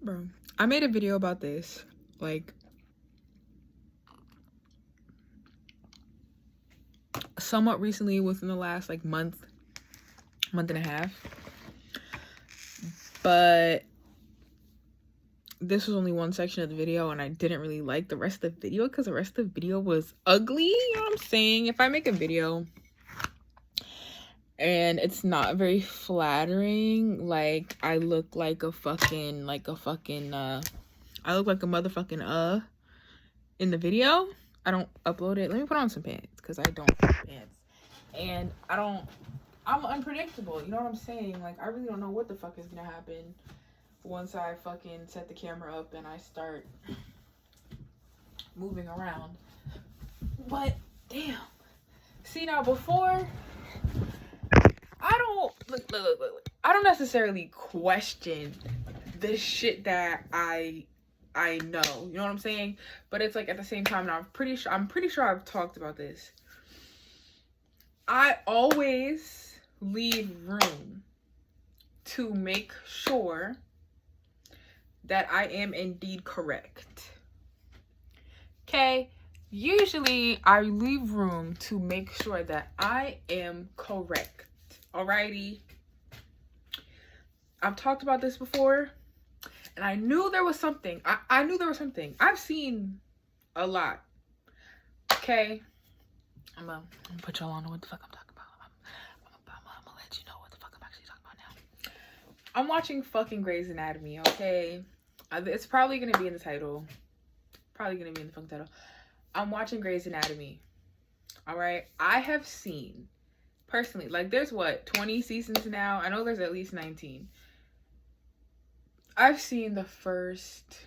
Bro, I made a video about this like somewhat recently, within the last like month and a half. But this was only one section of the video, and I didn't really like the rest of the video because the rest of the video was ugly. You know what I'm saying? If I make a video and it's not very flattering, like I look like a fucking I look like a motherfucking in the video, I don't upload it. Let me put on some pants because I don't have pants. And I'm unpredictable. You know what I'm saying? Like, I really don't know what the fuck is gonna happen once I fucking set the camera up and I start moving around. But, damn. See, now before, I don't, look. I don't necessarily question the shit that I know. You know what I'm saying? But it's like at the same time, and I'm pretty sure I've talked about this. I always leave room to make sure that I am indeed correct. Okay? Usually I leave room to make sure that I am correct. Alrighty? I've talked about this before, and I knew there was something. I knew there was something. I've seen a lot. Okay? I'm gonna put y'all on what the fuck I'm talking about. I'm gonna let you know what the fuck I'm actually talking about now. I'm watching fucking Grey's Anatomy, okay? It's probably gonna be in the title. Probably gonna be in the fucking title. I'm watching Grey's Anatomy. Alright? I have seen, personally, like there's what, 20 seasons now? I know there's at least 19. I've seen the first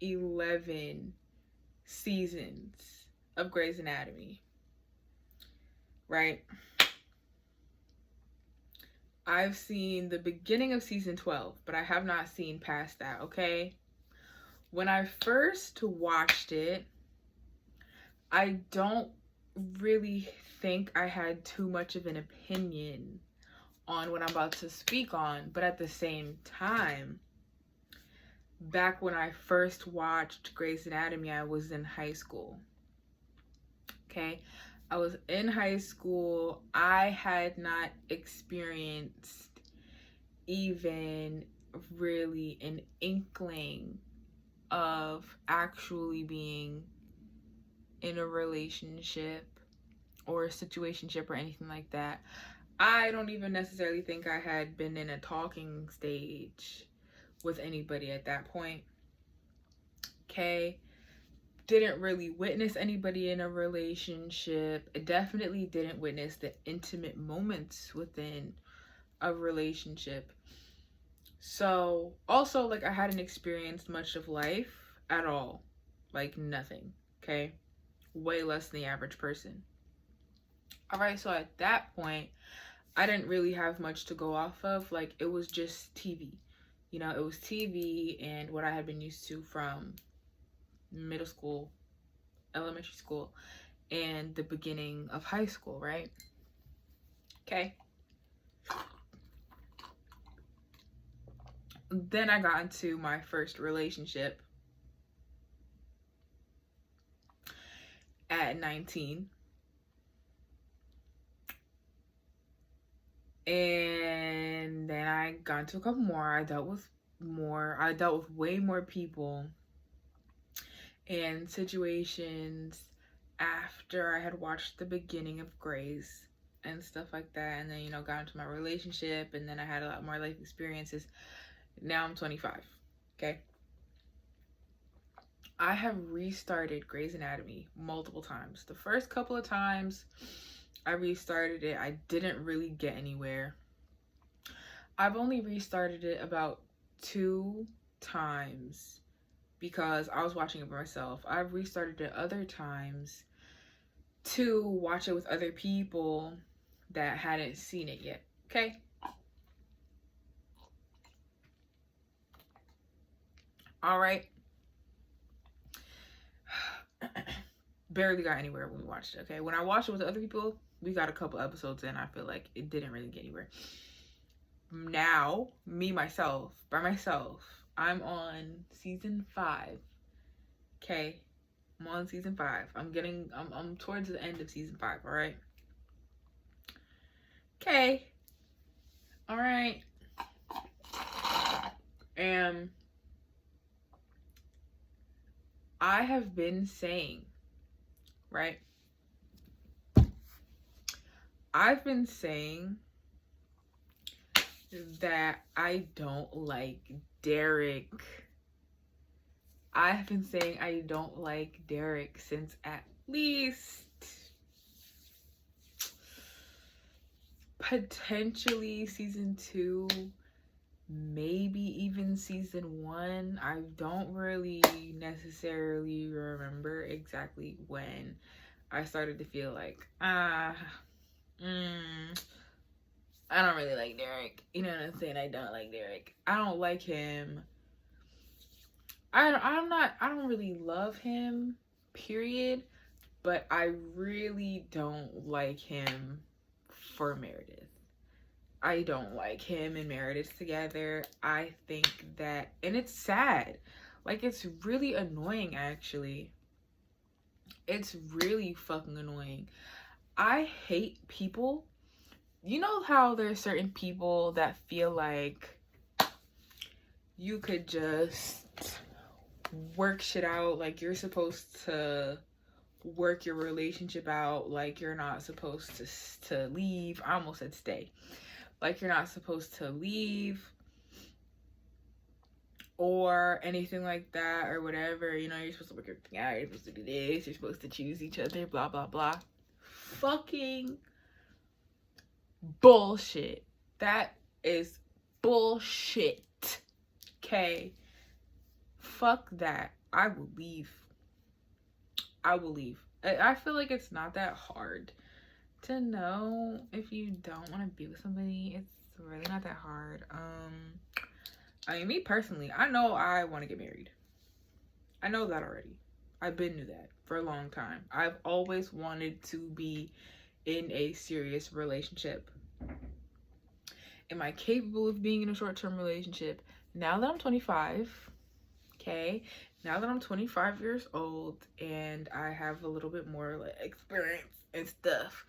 11 seasons of Grey's Anatomy. Right? I've seen the beginning of season 12, but I have not seen past that, okay? When I first watched it, I don't really think I had too much of an opinion on what I'm about to speak on, but at the same time, back when I first watched Grey's Anatomy, I was in high school. Okay? I was in high school. I had not experienced even really an inkling of actually being in a relationship or a situationship or anything like that. I don't even necessarily think I had been in a talking stage with anybody at that point. Okay? Didn't really witness anybody in a relationship. I definitely didn't witness the intimate moments within a relationship. So, also, like, I hadn't experienced much of life at all. Like, nothing. Okay? Way less than the average person. Alright, so at that point, I didn't really have much to go off of. Like, it was just TV. You know, it was TV and what I had been used to from middle school, elementary school, and the beginning of high school, right? Okay. Then I got into my first relationship at 19. And then I got into a couple more. I dealt with way more people and situations after I had watched the beginning of Grey's and stuff like that. And then, you know, got into my relationship, and then I had a lot more life experiences. Now I'm 25. Okay. I have restarted Grey's Anatomy multiple times. The first couple of times I restarted it, I didn't really get anywhere. I've only restarted it about 2 times because I was watching it by myself. I've restarted it other times to watch it with other people that hadn't seen it yet. Okay? All right. Barely got anywhere when we watched it. Okay? When I watched it with other people, we got a couple episodes in. I feel like it didn't really get anywhere. Now, by myself, I'm on season 5. Okay. I'm on season 5. I'm towards the end of season 5, all right? Okay. All right. And I have been saying, right? I've been saying that I don't like Derek. I've been saying I don't like Derek since at least potentially season 2, maybe even season 1. I don't really necessarily remember exactly when I started to feel like, I don't really like Derek. You know what I'm saying? I don't like Derek. I don't like him. I don't really love him, period. But I really don't like him for Meredith. I don't like him and Meredith together. I think that, and it's sad. Like, it's really annoying, actually. It's really fucking annoying. I hate people. You know how there's certain people that feel like you could just work shit out, like you're supposed to work your relationship out, like you're not supposed to leave. I almost said stay. Like you're not supposed to leave or anything like that or whatever. You know, you're supposed to work everything out. You're supposed to do this. You're supposed to choose each other, blah, blah, blah. Fucking bullshit. That is bullshit. Okay? Fuck that. I will leave. I will leave. I feel like it's not that hard to know if you don't want to be with somebody. It's really not that hard. I mean, me personally, I know I want to get married. I know that already. I've been to that for a long time. I've always wanted to be in a serious relationship. Am I capable of being in a short-term relationship? Now that I'm 25, okay? Now that I'm 25 years old and I have a little bit more like experience and stuff,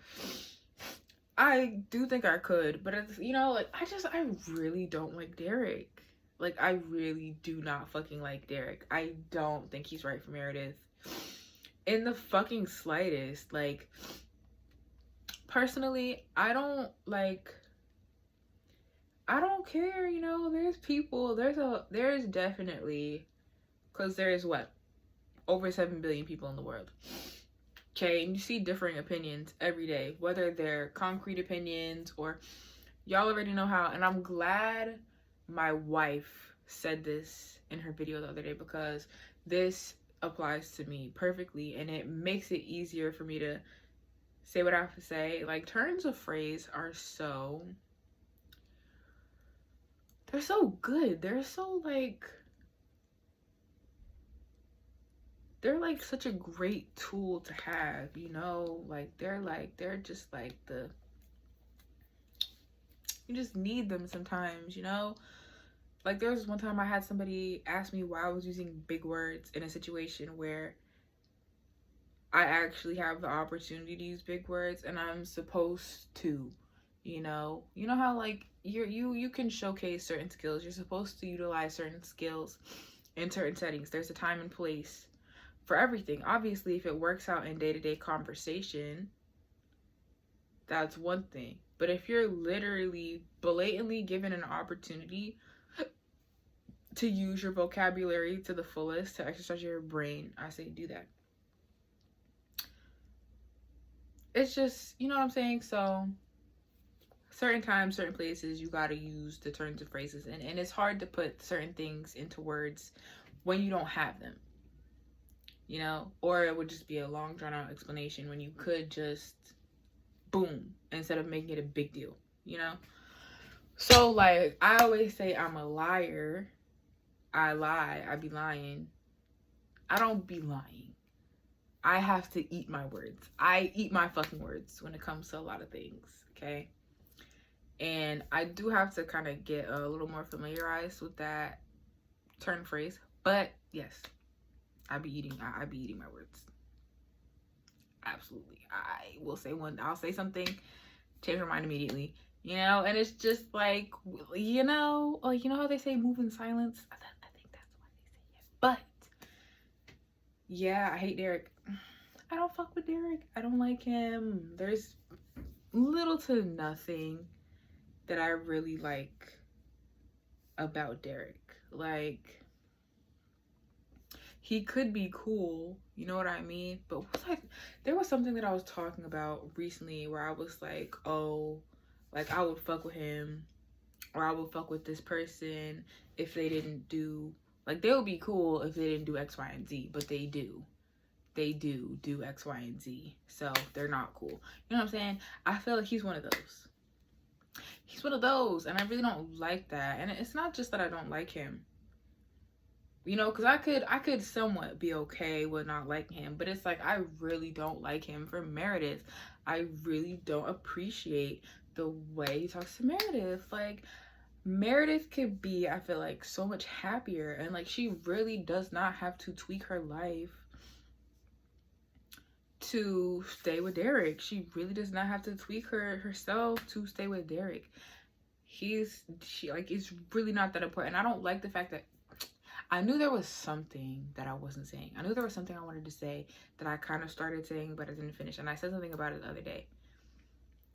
I do think I could, but it's, you know, like I really don't like Derek. Like, I really do not fucking like Derek. I don't think he's right for Meredith in the fucking slightest. Like, personally, I don't care, you know. There's people, there's definitely, because there's what, over 7 billion people in the world. Okay, and you see differing opinions every day, whether they're concrete opinions or y'all already know how. And I'm glad my wife said this in her video the other day, because this applies to me perfectly and it makes it easier for me to say what I have to say. Like, turns of phrase are they're so good. They're so they're like such a great tool to have, you know? They're just like you just need them sometimes, you know? Like, there was one time I had somebody ask me why I was using big words in a situation where I actually have the opportunity to use big words and I'm supposed to, you know? You know how like you can showcase certain skills. You're supposed to utilize certain skills in certain settings. There's a time and place for everything. Obviously, if it works out in day-to-day conversation, that's one thing. But if you're literally blatantly given an opportunity to use your vocabulary to the fullest, to exercise your brain, I say do that. It's just, you know what I'm saying? So certain times, certain places, you got to use the turns of phrases. And it's hard to put certain things into words when you don't have them, you know? Or it would just be a long, drawn-out explanation when you could just, boom, instead of making it a big deal, you know? So, like, I always say I'm a liar. I lie. I be lying. I don't be lying. I have to eat my words. I eat my fucking words when it comes to a lot of things, okay? And I do have to kind of get a little more familiarized with that certain phrase. But yes, I be eating my words. Absolutely. I'll say something, change my mind immediately. And it's just like, you know how they say move in silence? I think that's why they say it. But yeah, I hate Derek. I don't fuck with Derek. I don't like him. There's little to nothing that I really like about Derek. Like, he could be cool, you know what I mean? But there was something that I was talking about recently where I was like, oh, like I would fuck with him, or I would fuck with this person if they didn't do, like, they would be cool if they didn't do X, Y, and Z, but they do. They do X, Y, and Z. So they're not cool. You know what I'm saying? I feel like he's one of those. He's one of those, and I really don't like that. And it's not just that I don't like him. Because I could somewhat be okay with not liking him, but it's like I really don't like him for Meredith. I really don't appreciate the way he talks to Meredith. Like, Meredith could be, I feel like, so much happier, and like she really does not have to tweak her life to stay with Derek. She really does not have to tweak herself to stay with Derek. It's really not that important. I don't like the fact that I knew there was something that I wasn't saying. I knew there was something I wanted to say that I kind of started saying, but I didn't finish. And I said something about it the other day.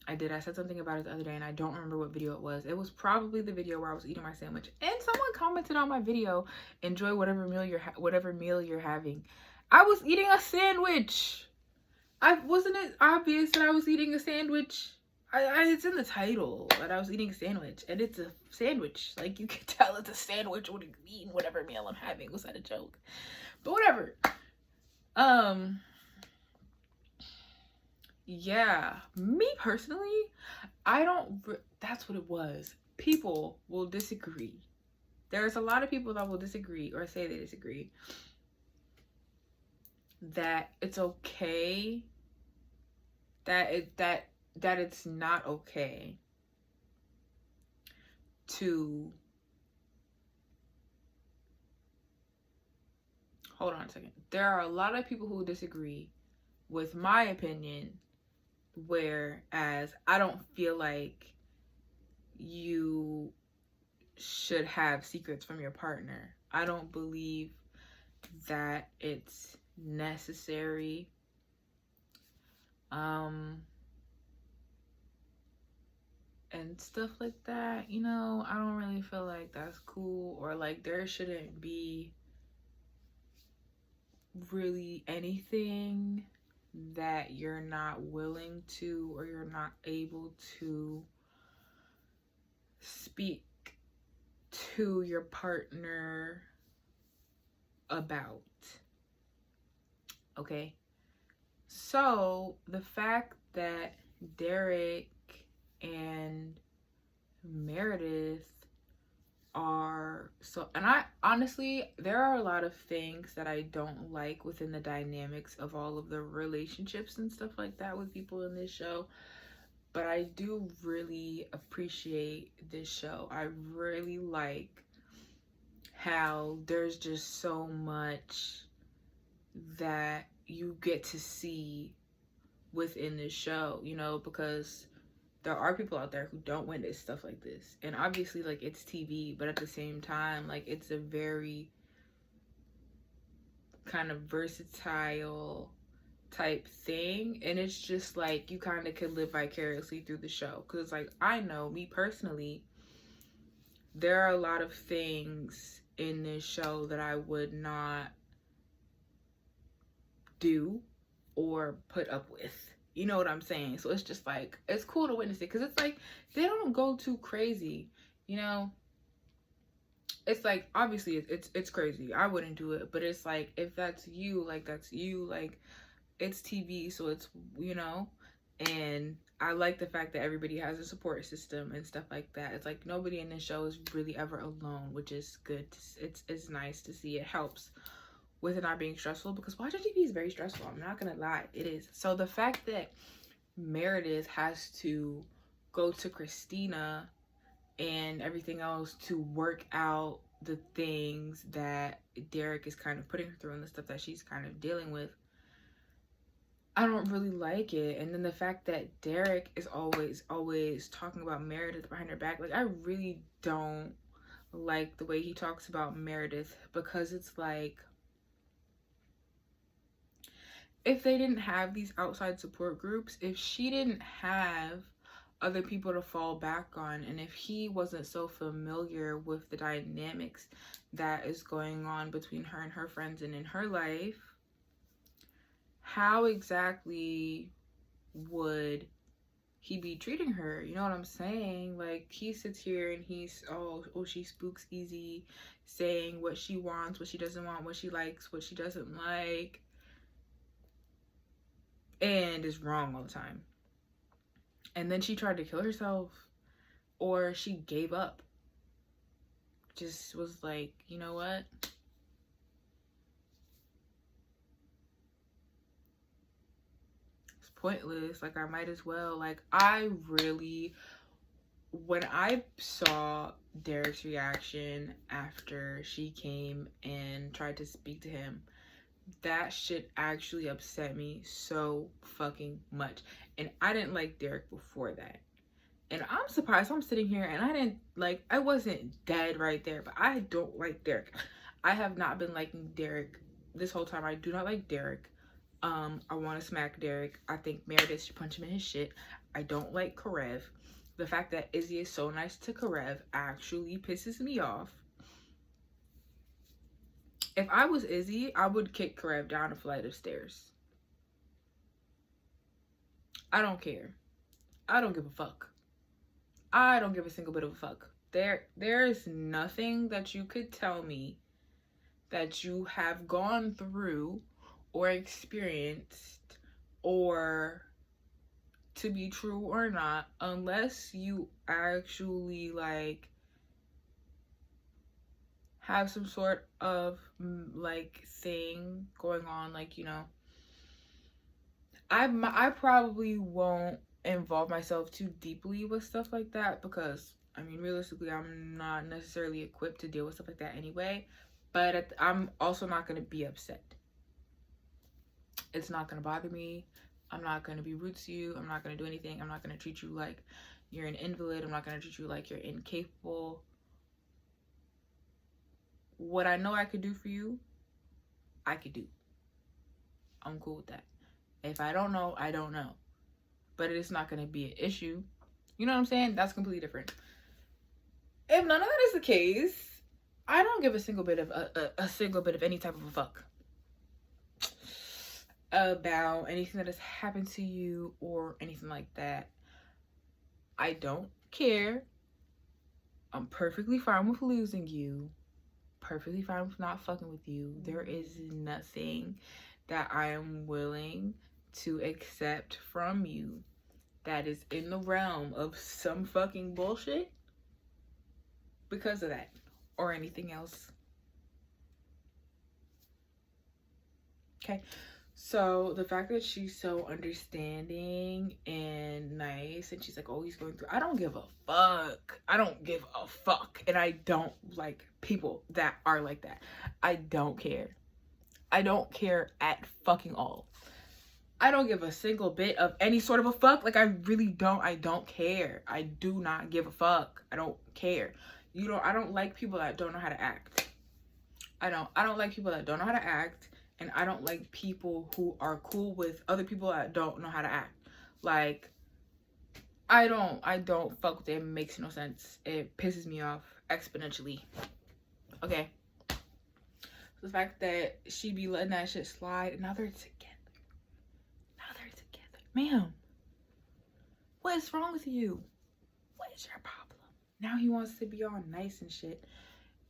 I said something about it the other day, and I don't remember what video it was. It was probably the video where I was eating my sandwich. And someone commented on my video, enjoy whatever meal you're having. I was eating a sandwich. Wasn't it obvious that I was eating a sandwich? It's in the title that I was eating a sandwich, and it's a sandwich. Like, you can tell it's a sandwich when I'm eating whatever meal I'm having. Was that a joke? But whatever. Yeah, me personally, that's what it was. People will disagree. There's a lot of people that will disagree or say they disagree. That it's okay. That it's not okay to hold on a second. There are a lot of people who disagree with my opinion, whereas I don't feel like you should have secrets from your partner. I don't believe that it's necessary. And stuff like that, I don't really feel like that's cool, or like there shouldn't be really anything that you're not willing to or you're not able to speak to your partner about. Okay? So the fact that Derek and Meredith and I honestly, there are a lot of things that I don't like within the dynamics of all of the relationships and stuff like that with people in this show, but I do really appreciate this show. I really like how there's just so much that you get to see within this show, because there are people out there who don't witness stuff like this. And obviously, like, it's TV, but at the same time, like, it's a very kind of versatile type thing. And it's just like you kind of could live vicariously through the show. Because, like, I know, me personally, there are a lot of things in this show that I would not do or put up with. You know what I'm saying? So it's just like, it's cool to witness it, because it's like they don't go too crazy, it's like, obviously it's crazy. I wouldn't do it, but it's like, if that's you, like, that's you. Like, it's TV, so it's, and I like the fact that everybody has a support system and stuff like that. It's like nobody in this show is really ever alone, which is good. It's nice to see. It helps with it not being stressful, because watching TV is very stressful. I'm not gonna lie, it is. So the fact that Meredith has to go to Christina and everything else to work out the things that Derek is kind of putting her through and the stuff that she's kind of dealing with, I don't really like it. And then the fact that Derek is always talking about Meredith behind her back, like, I really don't like the way he talks about Meredith, because it's like, if they didn't have these outside support groups, if she didn't have other people to fall back on, and if he wasn't so familiar with the dynamics that is going on between her and her friends and in her life, how exactly would he be treating her? You know what I'm saying? Like, he sits here and he's, oh, she spooks easy, saying what she wants, what she doesn't want, what she likes, what she doesn't like, and is wrong all the time. And then she tried to kill herself, or she gave up. Just was like, you know what? It's pointless. Like, I might as well. Like, I really, when I saw Derek's reaction after she came and tried to speak to him, that shit actually upset me so fucking much. And I didn't like Derek before that. And I'm surprised I'm sitting here and I wasn't dead right there, but I don't like Derek. I have not been liking Derek this whole time. I do not like Derek. I want to smack Derek. I think Meredith should punch him in his shit. I don't like Karev. The fact that Izzy is so nice to Karev actually pisses me off. If I was Izzy, I would kick Karev down a flight of stairs. I don't care. I don't give a fuck. I don't give a single bit of a fuck. There is nothing that you could tell me that you have gone through or experienced, or to be true or not, unless you actually like have some sort of like thing going on, like, you know, I probably won't involve myself too deeply with stuff like that, because I mean, realistically, I'm not necessarily equipped to deal with stuff like that anyway. But I'm also not going to be upset. It's not going to bother me. I'm not going to be rude to you. I'm not going to do anything. I'm not going to treat you like you're an invalid. I'm not going to treat you like you're incapable. What I know I could do for you, I could do. I'm cool with that. If I don't know, I don't know. But it's not going to be an issue. You know what I'm saying? That's completely different. If none of that is the case, I don't give a single bit of any type of a fuck about anything that has happened to you or anything like that. I don't care. I'm perfectly fine with losing you. Perfectly fine with not fucking with you. There is nothing that I am willing to accept from you that is in the realm of some fucking bullshit because of that or anything else. Okay, so the fact that she's so understanding and nice, and she's like, oh, he's going through, I don't give a fuck. I don't give a fuck. And I don't like people that are like that. I don't care. I don't care at fucking all. I don't give a single bit of any sort of a fuck. Like, I really don't. I don't care. I do not give a fuck. I don't care. I don't like people that don't know how to act. I don't like people that don't know how to act. And I don't like people who are cool with other people that don't know how to act. Like, I don't fuck with it. It makes no sense. It pisses me off exponentially. Okay. The fact that she be letting that shit slide, and now they're together. Ma'am, what is wrong with you? What is your problem? Now he wants to be all nice and shit.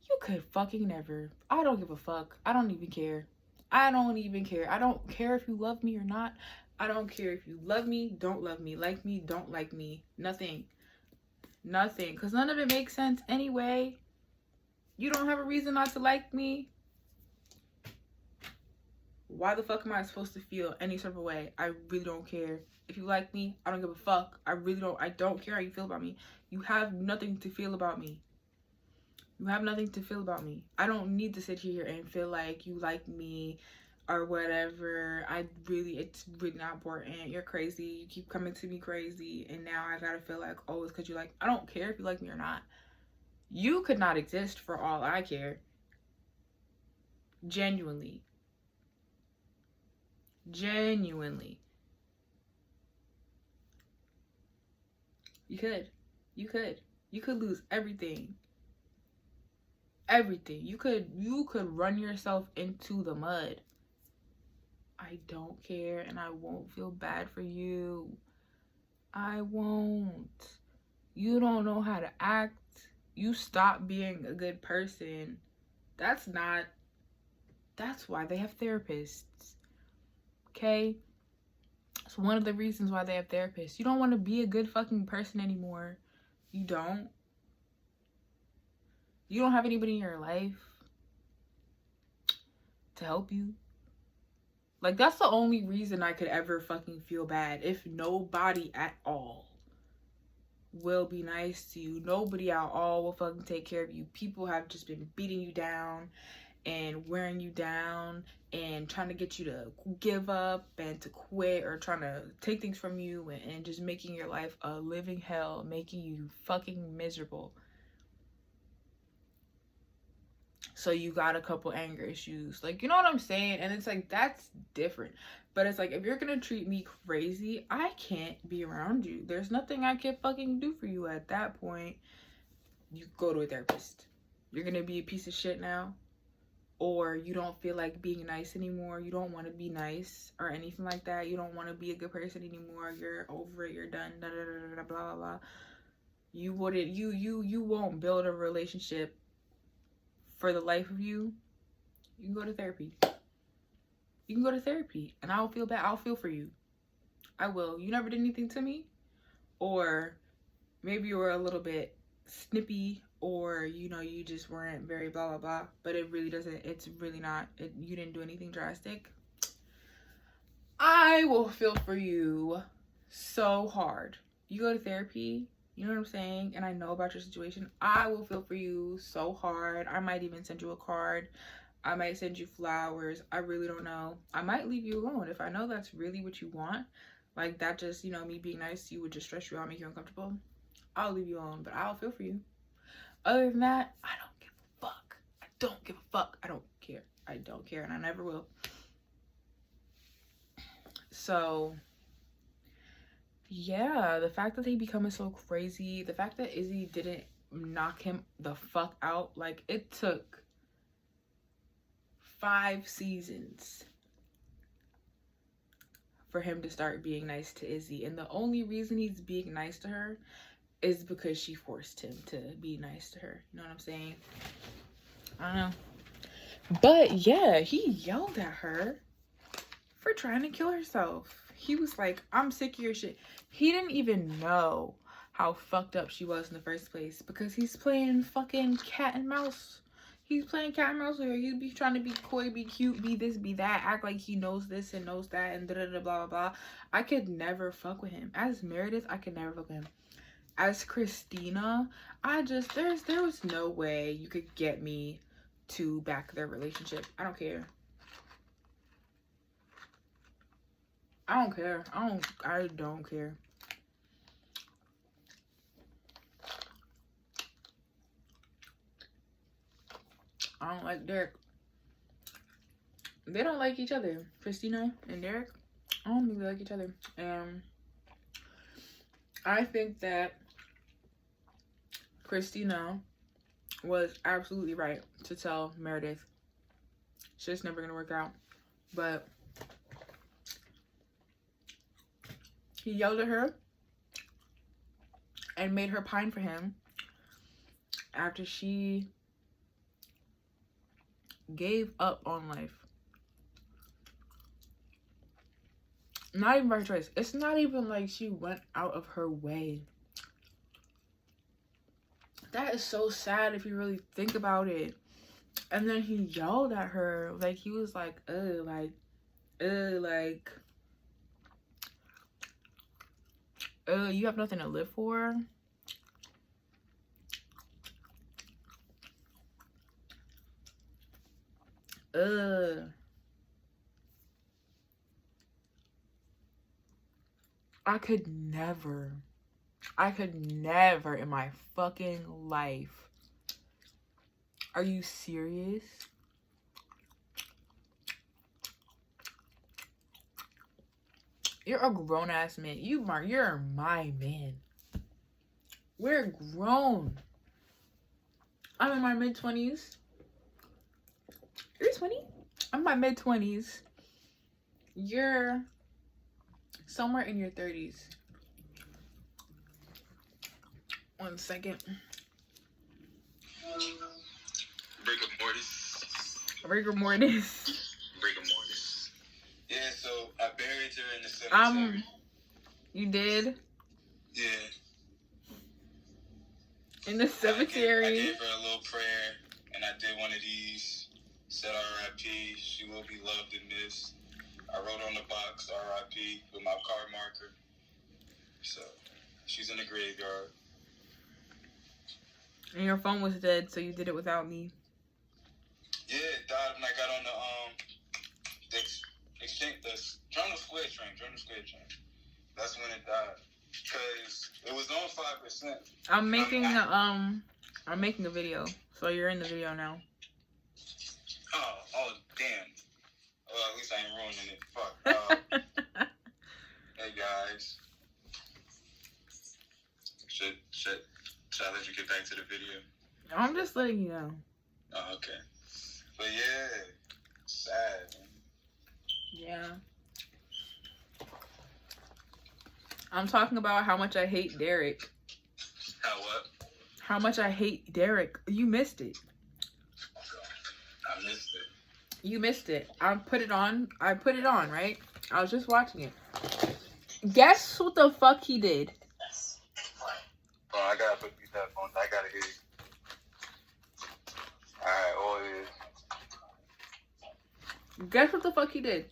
You could fucking never. I don't give a fuck. I don't even care. I don't even care. I don't care if you love me or not. I don't care if you love me, don't love me, like me, don't like me. Nothing. Nothing. Because none of it makes sense anyway. You don't have a reason not to like me. Why the fuck am I supposed to feel any sort of a way? I really don't care. If you like me, I don't give a fuck. I don't care how you feel about me. You have nothing to feel about me. You have nothing to feel about me. I don't need to sit here and feel like you like me or whatever. It's really not important. You're crazy. You keep coming to me crazy. And now I gotta feel like, oh, it's because you like, I don't care if you like me or not. You could not exist for all I care. Genuinely. Genuinely. You could. You could. You could lose everything. Everything. You could run yourself into the mud. I don't care, and I won't feel bad for you. I won't. You don't know how to act. You stop being a good person. That's why they have therapists. Okay? It's one of the reasons why they have therapists. You don't want to be a good fucking person anymore. You don't. You don't have anybody in your life to help you. Like, that's the only reason I could ever fucking feel bad. If nobody at all will be nice to you. Nobody at all will fucking take care of you. People have just been beating you down and wearing you down and trying to get you to give up and to quit, or trying to take things from you and just making your life a living hell, making you fucking miserable. So you got a couple anger issues, like, you know what I'm saying? And it's like, that's different. But it's like, if you're gonna treat me crazy, I can't be around you. There's nothing I can fucking do for you at that point. You go to a therapist. You're gonna be a piece of shit now, or you don't feel like being nice anymore. You don't want to be nice or anything like that. You don't want to be a good person anymore. You're over it. You're done. Da, da, da, da, blah, blah, blah. You won't build a relationship for the life of you. You can go to therapy. You can go to therapy, and I'll feel bad. I'll feel for you. I will. You never did anything to me, or maybe you were a little bit snippy, or you just weren't very blah blah blah. But it really doesn't. It's really not. You didn't do anything drastic. I will feel for you so hard. You go to therapy. You know what I'm saying? And I know about your situation. I will feel for you so hard. I might even send you a card. I might send you flowers. I really don't know. I might leave you alone if I know that's really what you want. Like, that just, me being nice to you would just stress you out, make you uncomfortable. I'll leave you alone, but I'll feel for you. Other than that, I don't give a fuck. I don't give a fuck. I don't care. I don't care, and I never will. So, yeah, the fact that they becoming so crazy, the fact that Izzy didn't knock him the fuck out, like, it took 5 seasons for him to start being nice to Izzy, and the only reason he's being nice to her is because she forced him to be nice to her. You know what I'm saying? I don't know. But yeah, he yelled at her for trying to kill herself. He was like, I'm sick of your shit. He didn't even know how fucked up she was in the first place, because he's playing fucking cat and mouse. He's playing cat and mouse with her. He'd be trying to be coy, be cute, be this, be that, act like he knows this and knows that, and da da da blah blah blah. I could never fuck with him. As Meredith, I could never fuck with him. As Christina, there was no way you could get me to back their relationship. I don't care. I don't care. I don't care. I don't like Derek. They don't like each other. Christina and Derek, I don't think they like each other. And I think that Christina was absolutely right to tell Meredith shit's never gonna work out. But he yelled at her and made her pine for him after she gave up on life. Not even by choice. It's not even like she went out of her way. That is so sad if you really think about it. And then he yelled at her. Like, he was like, you have nothing to live for? Ugh. I could never in my fucking life. Are you serious? You're a grown ass man. You're my man. We're grown. I'm in my mid-20s. You're 20? I'm in my mid-20s. You're somewhere in your 30s. 1 second. Rigor mortis. Rigor mortis. Rigor mortis. Yeah, so I buried her in the cemetery. You did? Yeah. In the cemetery. I gave her a little prayer, and I did one of these. Said R.I.P. She will be loved and missed. I wrote on the box R.I.P. with my car marker. So she's in the graveyard. And your phone was dead, so you did it without me. Yeah, it died when I got on the exchange, the Journal Square train. That's when it died. Cause it was on 5%. I'm making a video, so you're in the video now. Oh, damn. Well, at least I ain't ruining it. Fuck. Hey guys. Should I let you get back to the video? I'm just letting you know. Oh, okay. But yeah, sad. Yeah. I'm talking about how much I hate Derek. How what? How much I hate Derek. You missed it. I missed it. You missed it. I put it on, right? I was just watching it. Guess what the fuck he did? Oh, I gotta put these headphones. I gotta hear you. Alright, all it is. Guess what the fuck he did?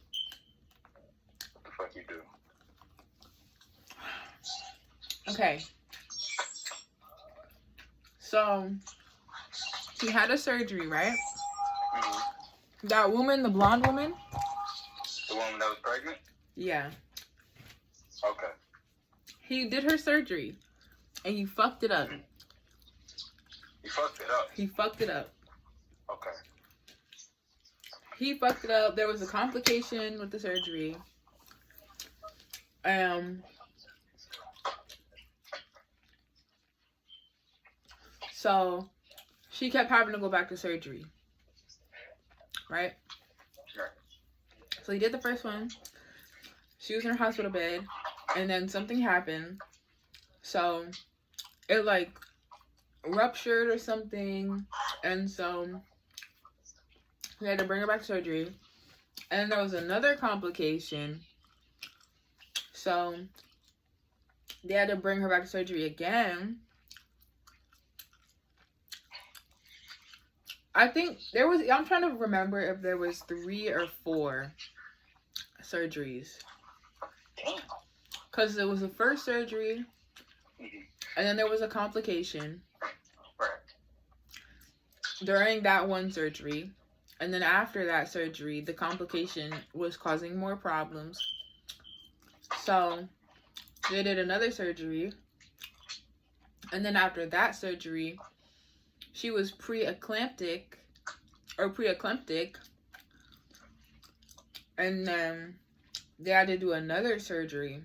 What the fuck you do? Okay. So, he had a surgery, right? Mm-hmm. That woman, the blonde woman? The woman that was pregnant? Yeah. Okay. He did her surgery. And he fucked it up. He fucked it up? He fucked it up. Okay. He fucked it up. There was a complication with the surgery. So, she kept having to go back to surgery. Right? Sure. So, he did the first one. She was in her hospital bed. And then something happened. So, it like ruptured or something. And so, we had to bring her back to surgery. And then there was another complication. So, they had to bring her back to surgery again. I think there was, I'm trying to remember if there was 3 or 4 surgeries. Because it was the first surgery, and then there was a complication during that one surgery. And then after that surgery, the complication was causing more problems. So, they did another surgery. And then after that surgery, she was preeclamptic. And then they had to do another surgery.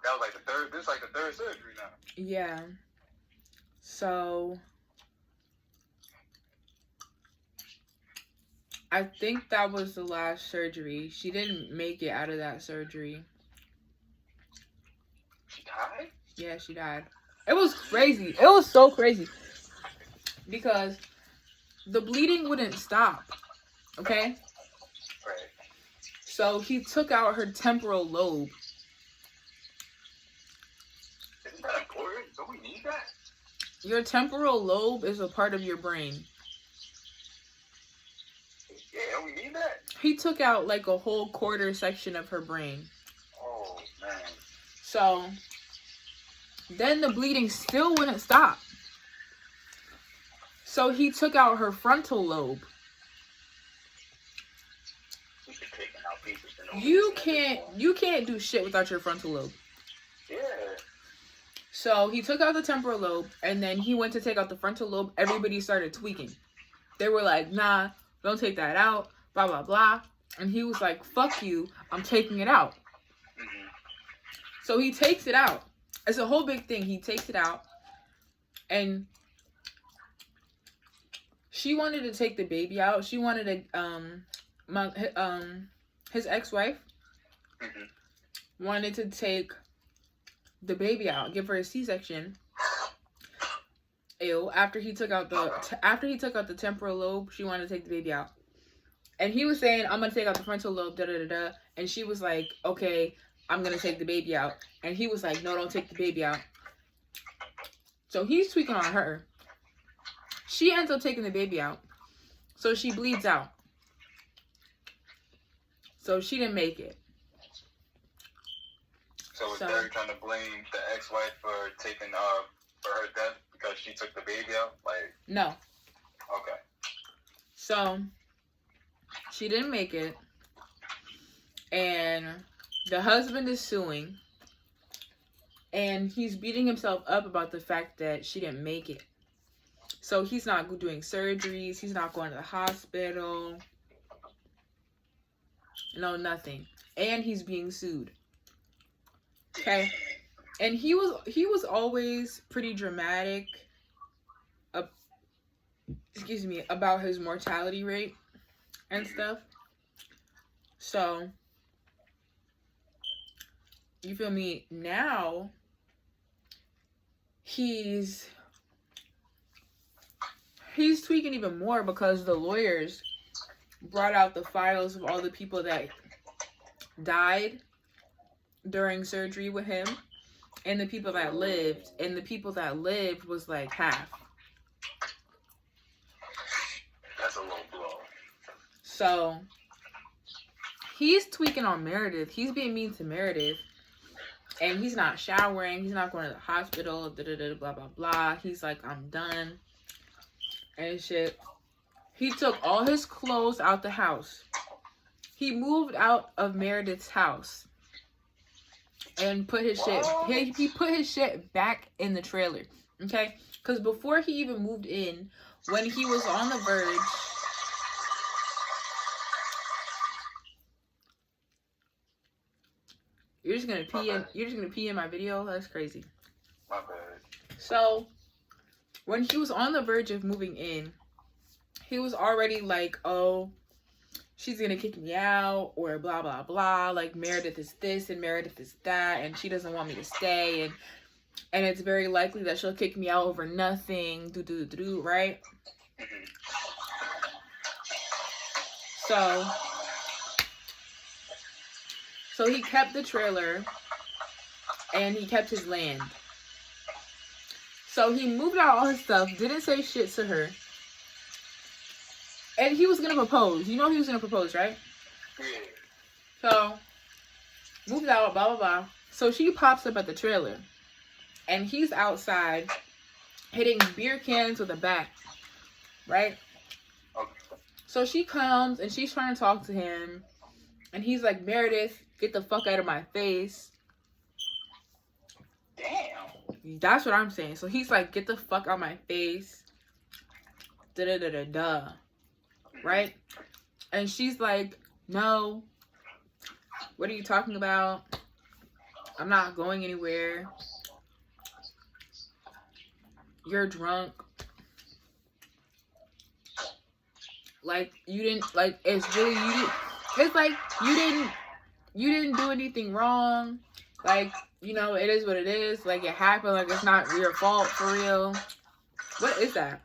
That was like the third, this is like the third surgery now. Yeah. So, I think that was the last surgery. She didn't make it out of that surgery. She died? Yeah, she died. It was crazy. It was so crazy. Because the bleeding wouldn't stop. Okay? Right. So he took out her temporal lobe. Isn't that important? Do we need that? Your temporal lobe is a part of your brain. Yeah, we need that. He took out like a whole quarter section of her brain. Oh, man. So, then the bleeding still wouldn't stop. So he took out her frontal lobe. You can't do shit without your frontal lobe. Yeah. So he took out the temporal lobe, and then he went to take out the frontal lobe. Everybody started tweaking. They were like, nah, don't take that out, blah, blah, blah. And he was like, fuck you, I'm taking it out. Mm-hmm. So he takes it out. It's a whole big thing. He takes it out. And she wanted to take the baby out. She wanted to, his ex-wife wanted to take the baby out, give her a C-section. Ew. After he took out the temporal lobe, she wanted to take the baby out. And he was saying, I'm gonna take out the frontal lobe, da da da da. And she was like, okay, I'm gonna take the baby out. And he was like, no, don't take the baby out. So he's tweaking on her. She ends up taking the baby out. So she bleeds out. So she didn't make it. So is Derek trying to blame the ex-wife for taking for her death because she took the baby out? Like, no. Okay. So she didn't make it, and the husband is suing, and he's beating himself up about the fact that she didn't make it. So he's not doing surgeries, he's not going to the hospital, no, nothing, and he's being sued. Okay, and he was always pretty dramatic, about his mortality rate and stuff. So, you feel me? Now, he's tweaking even more because the lawyers brought out the files of all the people that died during surgery with him and the people that lived. And the people that lived was like half. That's a low blow. So, he's tweaking on Meredith. He's being mean to Meredith. And he's not showering. He's not going to the hospital. Blah, blah, blah. He's like, I'm done. And shit. He took all his clothes out the house. He moved out of Meredith's house. And put his shit. He put his shit back in the trailer. Okay? Because before he even moved in, when he was on the verge... You're just gonna pee in my video? That's crazy. My bad. So, when he was on the verge of moving in, he was already like, oh, she's gonna kick me out, or blah blah blah, like Meredith is this and Meredith is that, and she doesn't want me to stay, and it's very likely that she'll kick me out over nothing, right? So he kept the trailer and he kept his land. So he moved out all his stuff, didn't say shit to her. And he was going to propose. You know he was going to propose, right? Yeah. So, moved out, blah, blah, blah. So she pops up at the trailer. And he's outside hitting beer cans with a bat. Right? Okay. So she comes and she's trying to talk to him. And he's like, Meredith, get the fuck out of my face. Damn. That's what I'm saying. So he's like, get the fuck out my face. Da-da-da-da-da. Right? And she's like, no. What are you talking about? I'm not going anywhere. You're drunk. Like, you didn't, like, it's really, it's like, you didn't do anything wrong. Like, you know, it is what it is. Like, it happened. Like, it's not your fault, for real. What is that?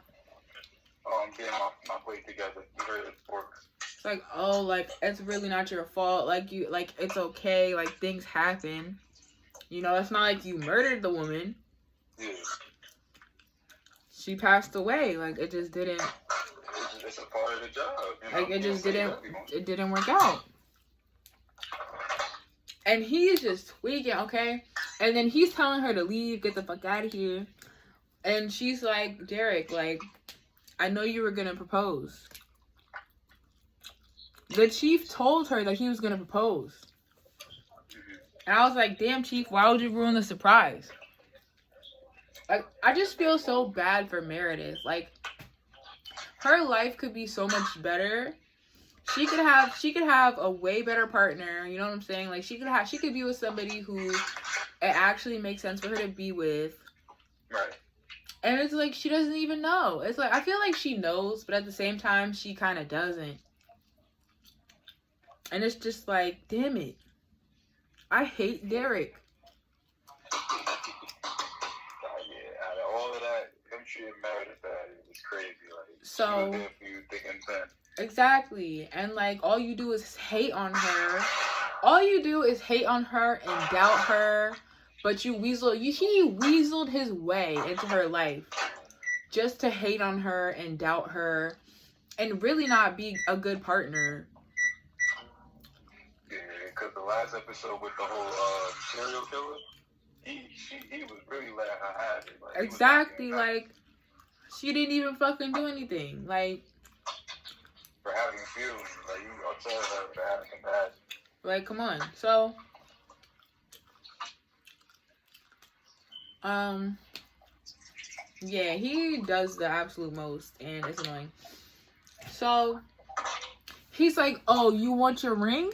Oh, I'm getting my plate together. You heard it works. It's like, oh, like, it's really not your fault. Like, it's okay. Like, things happen. You know, it's not like you murdered the woman. Yeah. She passed away. Like, it just didn't. It's a part of the job. You know? Like, it just didn't. It didn't work out. And he's just tweaking, okay? And then he's telling her to leave, get the fuck out of here. And she's like, Derek, like, I know you were gonna propose. the chief told her that he was gonna propose. And I was like, damn, chief, why would you ruin the surprise? Like, I just feel so bad for Meredith. Like, her life could be so much better. She could have a way better partner, you know what I'm saying? Like, she could be with somebody who it actually makes sense for her to be with. Right. And it's like, she doesn't even know. It's like, I feel like she knows, but at the same time, she kind of doesn't. And it's just like, damn it. I hate Derek. Yeah, out of all of that, him treating Meredith bad is crazy. Like, So, she was there for you thick and thin. Exactly. And like, all you do is hate on her. All you do is hate on her and doubt her. But he weaseled his way into her life just to hate on her and doubt her and really not be a good partner. Yeah, because the last episode with the whole serial killer, he was really letting her have it. Like, Exactly. Like, she didn't even fucking do anything. Like, for having feelings, like, you upset her for having compassion. Like, come on. So, yeah, he does the absolute most, and it's annoying. So, he's like, oh, you want your ring?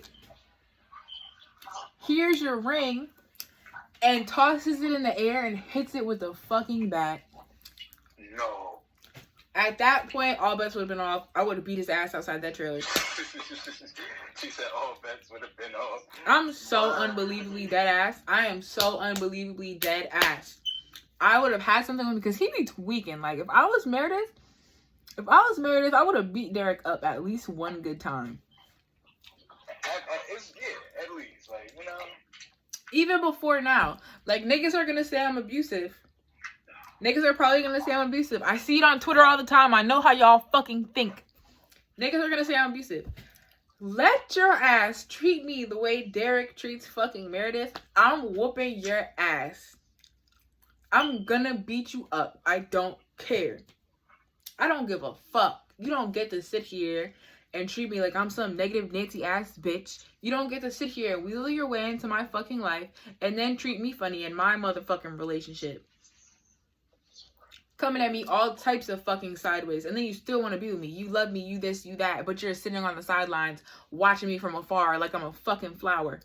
Here's your ring, and tosses it in the air and hits it with a fucking bat. No. At that point, all bets would have been off. I would have beat his ass outside that trailer. She said all bets would have been off. I'm so unbelievably dead ass. I am so unbelievably dead ass. I would have had something with me because he be tweaking. Like, if I was Meredith, I would have beat Derek up at least one good time. At least, like, you know. Even before now. Like, niggas are gonna say I'm abusive. Niggas are probably gonna say I'm abusive. I see it on Twitter all the time. I know how y'all fucking think. Niggas are gonna say I'm abusive. Let your ass treat me the way Derek treats fucking Meredith. I'm whooping your ass. I'm gonna beat you up. I don't care. I don't give a fuck. You don't get to sit here and treat me like I'm some negative Nancy ass bitch. You don't get to sit here and wheel your way into my fucking life and then treat me funny in my motherfucking relationship. Coming at me all types of fucking sideways, and then you still want to be with me. You love me, you this, you that, but you're sitting on the sidelines watching me from afar like I'm a fucking flower.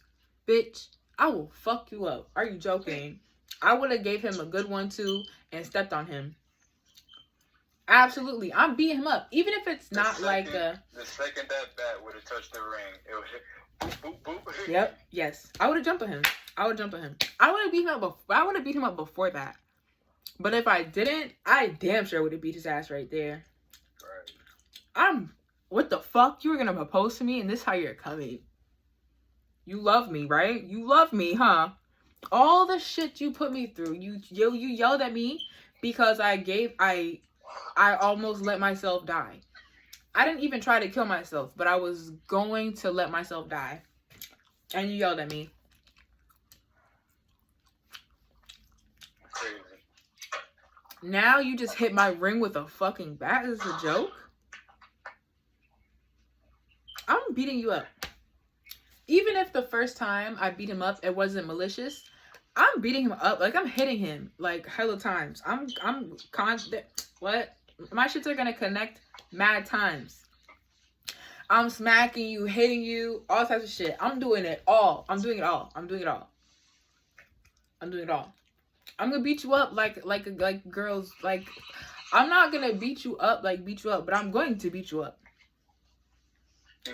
Bitch, I will fuck you up. Are you joking? I would have gave him a good one too and stepped on him. Absolutely. I'm beating him up. Even if it's not like a... The second that bat would have touched the ring, it would hit boop, boop, boop. Yep. Yes. I would have jumped at him. I would have beat him up before that. But if I didn't, I damn sure would have beat his ass right there. Right. What the fuck? You were gonna propose to me and this how you're coming? You love me, right? You love me, huh? All the shit you put me through. You yelled at me because I almost let myself die. I didn't even try to kill myself, but I was going to let myself die. And you yelled at me. Crazy. Now you just hit my ring with a fucking bat. Is this a joke? I'm beating you up. Even if the first time I beat him up, it wasn't malicious. I'm beating him up. Like, I'm hitting him like hella times. I'm constant. What? My shits are gonna connect mad times. I'm smacking you, hitting you, all types of shit. I'm doing it all. I'm doing it all. I'm doing it all. I'm gonna beat you up like girls. Like, I'm not gonna beat you up, but I'm going to beat you up.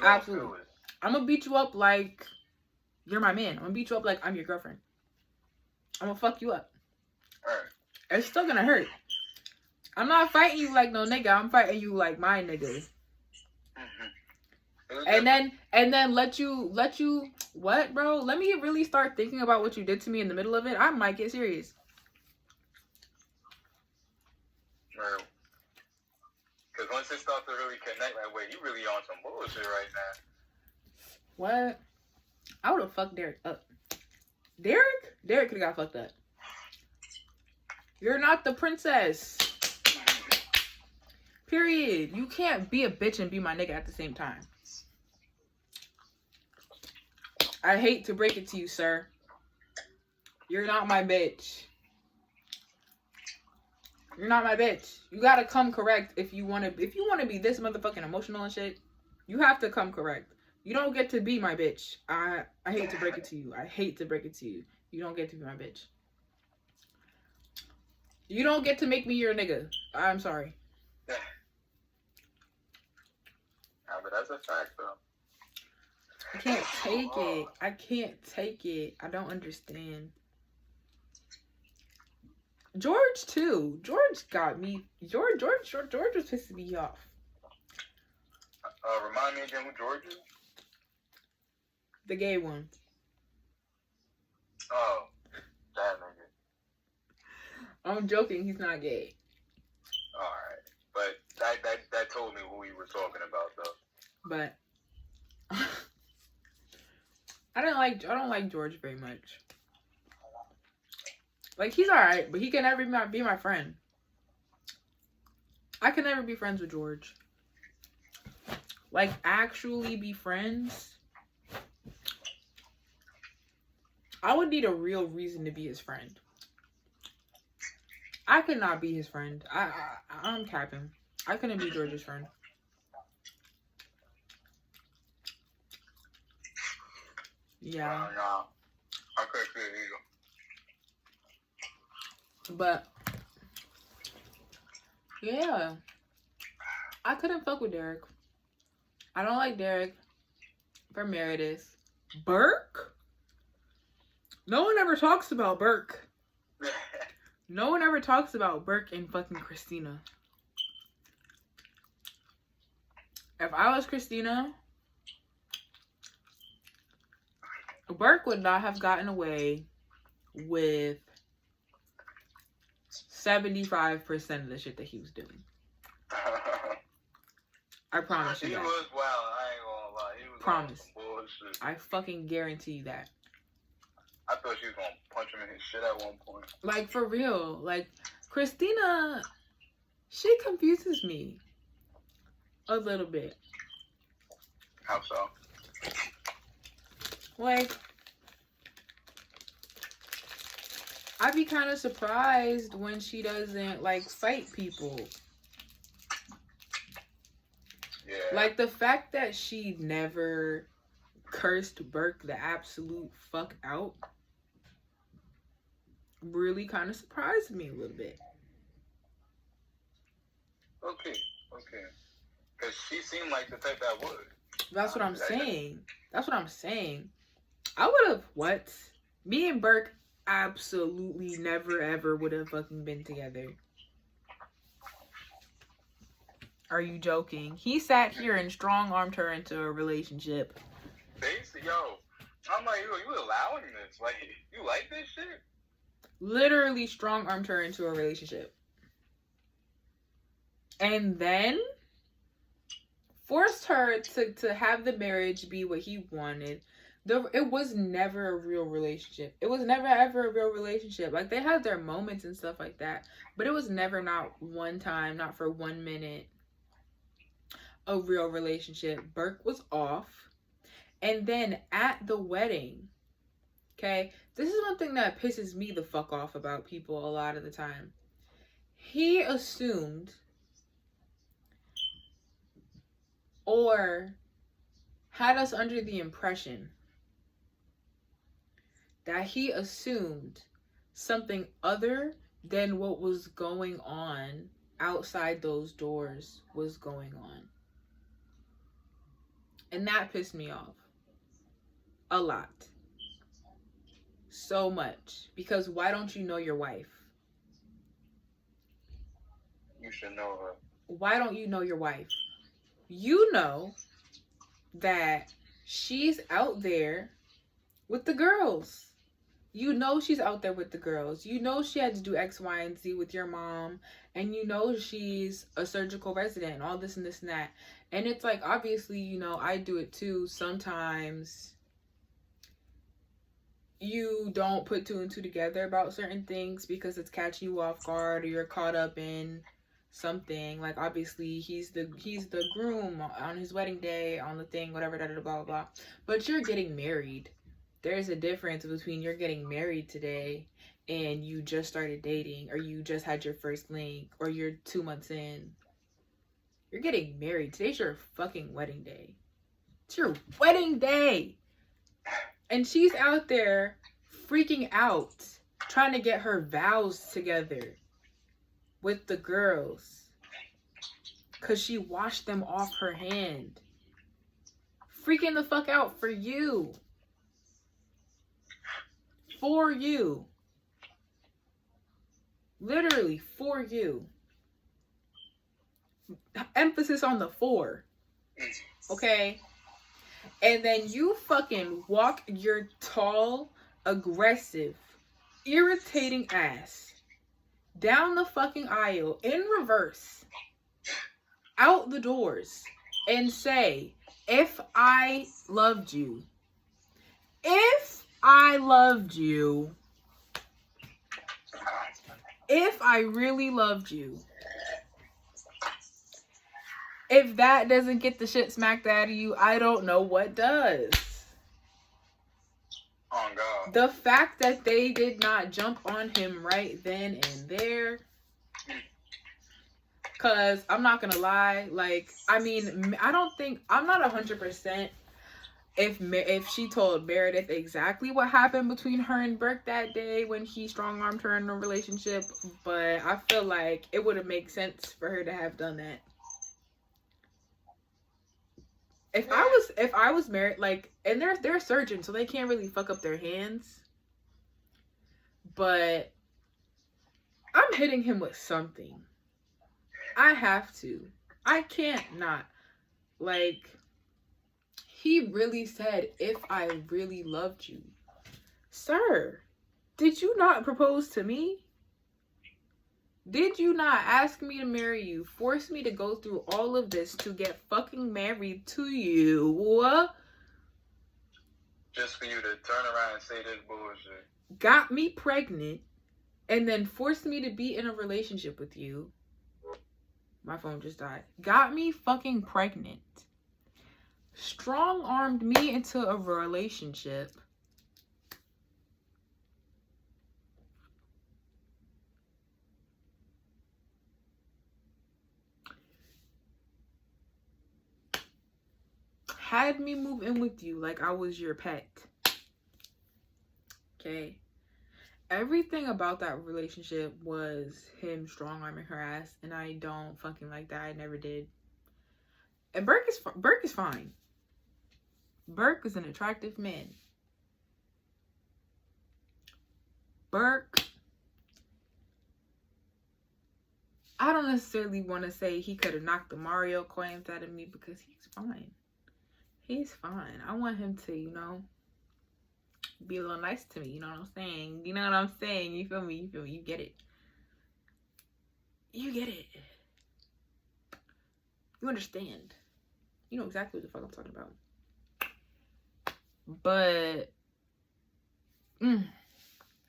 Absolutely. I'm gonna beat you up like you're my man. I'm gonna beat you up like I'm your girlfriend. I'm gonna fuck you up. Alright. It's still gonna hurt. I'm not fighting you like no nigga. I'm fighting you like my nigga. Mm-hmm. And then let you what, bro? Let me really start thinking about what you did to me in the middle of it. I might get serious. Right. Because once it starts to really connect, like, wait, you really on some bullshit right now. What? I would have fucked Derek up. Derek could have got fucked up. You're not the princess. Period. You can't be a bitch and be my nigga at the same time. I hate to break it to you, sir. You're not my bitch. You're not my bitch. You gotta come correct if you wanna be this motherfucking emotional and shit. You have to come correct. You don't get to be my bitch. I hate to break it to you. I hate to break it to you. You don't get to be my bitch. You don't get to make me your nigga. I'm sorry. Yeah, but that's a fact, though. I can't take it. I can't take it. I don't understand. George too. George got me. George was pissing me off. Remind me again who George is? The gay one. Oh, that nigga. I'm joking. He's not gay. All right, but that told me who you were talking about, though. But I don't like George very much. Like, he's alright, but he can never be my friend. I can never be friends with George. Like, actually be friends. I would need a real reason to be his friend. I could not be his friend. I'm capping. I couldn't be George's friend. Yeah. No, I couldn't see it either. But yeah, I couldn't fuck with Derek. I don't like Derek for Meredith. Burke? No one ever talks about Burke. No one ever talks about Burke and fucking Christina. If I was Christina, Burke would not have gotten away with 75% of the shit that he was doing. I promise you He that. was wild, I ain't gonna lie. He was Promise. on some bullshit. I fucking guarantee you that. I thought she was gonna punch him in his shit at one point. Like, for real. Like, Christina, she confuses me a little bit. How so? Like, I'd be kind of surprised when she doesn't, like, fight people. Yeah. Like, the fact that she never cursed Burke the absolute fuck out really kind of surprised me a little bit. Okay. Because she seemed like the type that would. That's what I'm saying. I would have, me and Burke absolutely never ever would have fucking been together. Are you joking? He sat here and strong-armed her into a relationship. Basically, yo, I'm like, you allowing this? Like, you like this shit? Literally strong-armed her into a relationship. And then forced her to have the marriage be what he wanted. It was never a real relationship. It was never ever a real relationship. Like, they had their moments and stuff like that, but it was never, not one time, not for 1 minute, a real relationship. Burke was off. And then at the wedding, okay, this is one thing that pisses me the fuck off about people a lot of the time. He assumed, or had us under the impression, that he assumed something other than what was going on outside those doors was going on. And that pissed me off a lot. So much. Because why don't you know your wife? You should know her. Why don't you know your wife? You know that she's out there with the girls. You know she's out there with the girls. You know she had to do X, Y, and Z with your mom. And you know she's a surgical resident and all this and this and that. And it's like, obviously, you know, I do it too. Sometimes you don't put two and two together about certain things because it's catching you off guard, or you're caught up in something. Like, obviously, he's the groom on his wedding day, on the thing, whatever, blah, blah, blah, blah. But you're getting married. there's a difference between you're getting married today and you just started dating, or you just had your first link, or you're 2 months in. You're getting married. Today's your fucking wedding day. It's your wedding day. And she's out there freaking out, trying to get her vows together with the girls, because she washed them off her hand. Freaking the fuck out for you. For you. Literally for you. Emphasis on the for. Okay? And then you fucking walk your tall, aggressive, irritating ass down the fucking aisle in reverse, out the doors, and say, if I loved you, if I really loved you, if that doesn't get the shit smacked out of you, I don't know what does. Oh, God. The fact that they did not jump on him right then and there. Because I'm not going to lie. Like, I mean, I'm not 100% if she told Meredith exactly what happened between her and Burke that day when he strong-armed her in a relationship. But I feel like it would have made sense for her to have done that. If I was married, like, and they're surgeons, so they can't really fuck up their hands. But I'm hitting him with something. I have to. I can't not. Like, he really said, if I really loved you. Sir, did you not propose to me? Did you not ask me to marry you? Force me to go through all of this to get fucking married to you? Just for you to turn around and say this bullshit. Got me pregnant and then forced me to be in a relationship with you. My phone just died. Got me fucking pregnant. Strong-armed me into a relationship. Had me move in with you like I was your pet. Okay. Everything about that relationship was him strong-arming her ass, and I don't fucking like that. I never did. And Burke is fine. Burke is an attractive man. Burke, I don't necessarily want to say he could have knocked the Mario coins out of me, because he's fine. He's fine. I want him to, you know, be a little nice to me. You know what I'm saying? You know what I'm saying? You feel me? You feel me? You get it. You get it. You understand. You know exactly what the fuck I'm talking about. But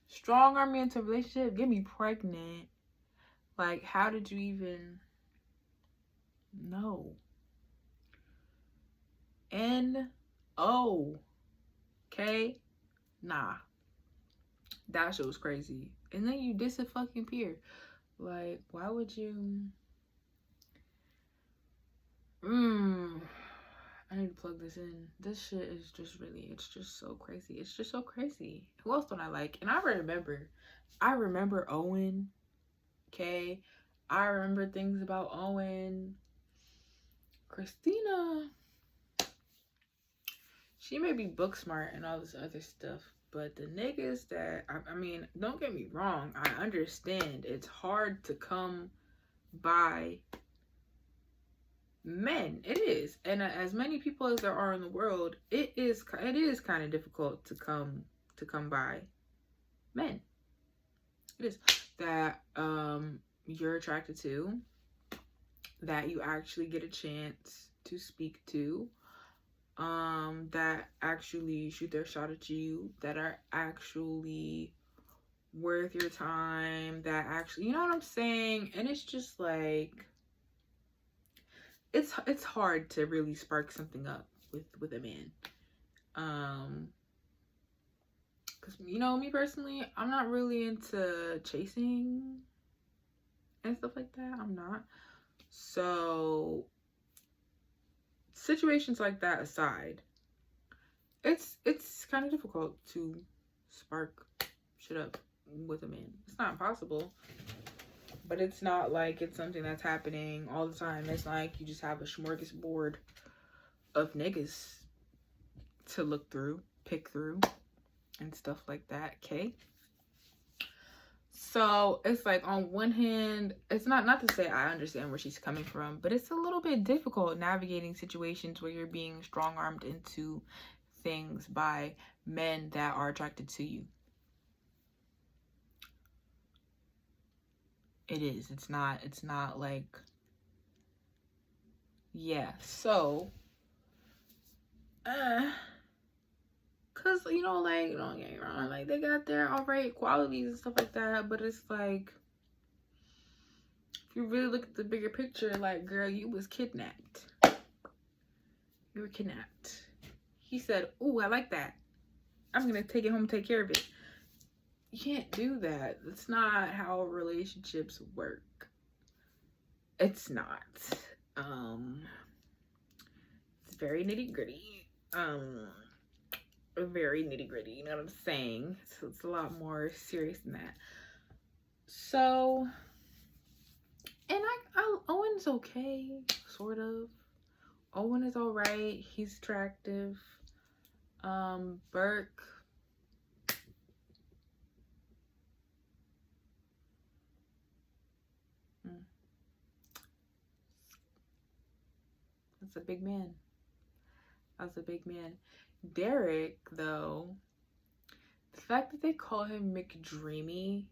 strong arm me into a relationship, get me pregnant. Like, how did you even know? N-O. Okay? Nah. That shit was crazy. And then you diss a fucking peer. Like, why would you? I need to plug this in. This shit is just really, it's just so crazy. It's just so crazy. Who else don't I like? And I remember Owen. Okay? I remember things about Owen. Christina, she may be book smart and all this other stuff, but the niggas that, I mean, don't get me wrong. I understand it's hard to come by men. It is. And as many people as there are in the world, it is kind of difficult to come by men. It is. That you're attracted to, that you actually get a chance to speak to, that actually shoot their shot at you, that are actually worth your time, that actually, you know what I'm saying? And it's just like, it's hard to really spark something up with a man. Because, you know, me personally, I'm not really into chasing and stuff like that. I'm not. So, situations like that aside, it's kind of difficult to spark shit up with a man. It's not impossible, but it's not like it's something that's happening all the time. It's like you just have a smorgasbord of niggas to look through, pick through, and stuff like that. Okay. So it's like, on one hand, it's not to say I understand where she's coming from, but it's a little bit difficult navigating situations where you're being strong-armed into things by men that are attracted to you. It is. It's not like, yeah. So, cause, you know, like, don't get me wrong, like, they got their alright qualities and stuff like that, but it's like, if you really look at the bigger picture, like, girl, you was kidnapped. You were kidnapped. He said, "Ooh, I like that. I'm gonna take it home and take care of it." You can't do that. That's not how relationships work. It's not. It's very nitty-gritty. Very nitty-gritty, you know what I'm saying? So it's a lot more serious than that. So, and Owen's okay, sort of. Owen is alright. He's attractive. Burke. That's a big man. That's a big man. Derek, though, the fact that they call him McDreamy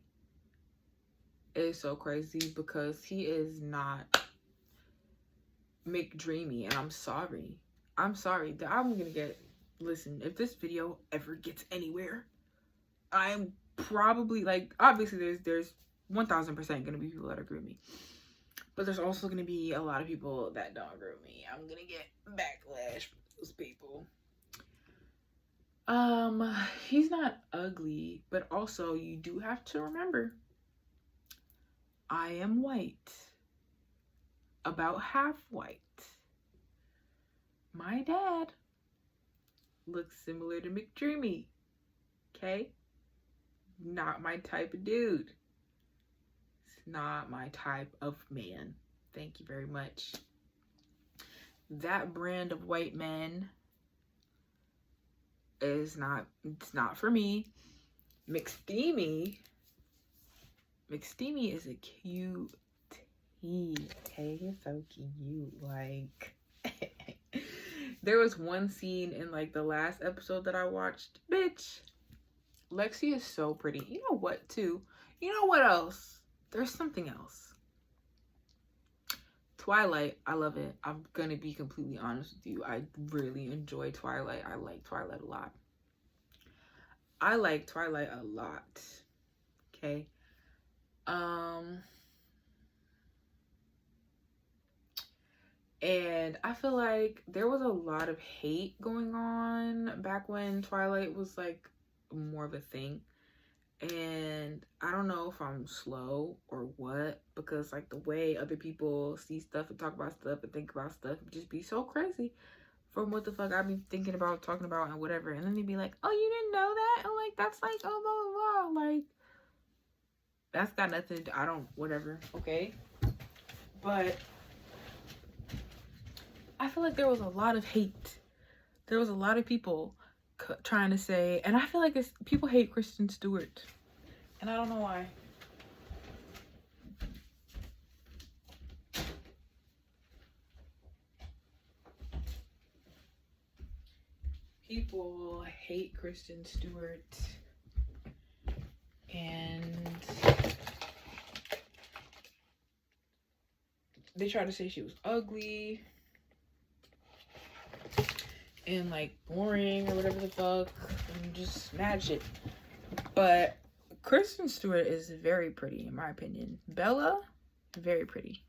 is so crazy, because he is not McDreamy, and I'm sorry. I'm gonna get, listen, if this video ever gets anywhere, I'm probably, like, obviously there's 1000% gonna be people that agree with me, but there's also gonna be a lot of people that don't agree with me. I'm gonna get backlash from those people. He's not ugly, but also you do have to remember, I am white. About half white. My dad looks similar to McDreamy. Okay? Not my type of dude. It's not my type of man. Thank you very much. That brand of white men is not, it's not for me. McSteamy is a cute tea. Okay, he's so cute. Like, there was one scene in, like, the last episode that I watched. Bitch, Lexi is so pretty. You know what, too? You know what else? There's something else. Twilight, I love it. I'm gonna be completely honest with you. I really enjoy Twilight. I like Twilight a lot. Okay. And I feel like there was a lot of hate going on back when Twilight was, like, more of a thing. And I don't know if I'm slow or what, because, like, the way other people see stuff and talk about stuff and think about stuff just be so crazy from what the fuck I be thinking about, talking about, and whatever. And then they be like, "Oh, you didn't know that?" And, like, that's like, oh, blah, blah, blah. Like, that's got nothing to do, I don't, whatever, okay? But I feel like there was a lot of hate. There was a lot of people trying to say, and I feel like people hate Kristen Stewart, and I don't know why. People hate Kristen Stewart, and they try to say she was ugly and, like, boring or whatever the fuck, and just mad shit. But Kristen Stewart is very pretty, in my opinion. Bella, very pretty.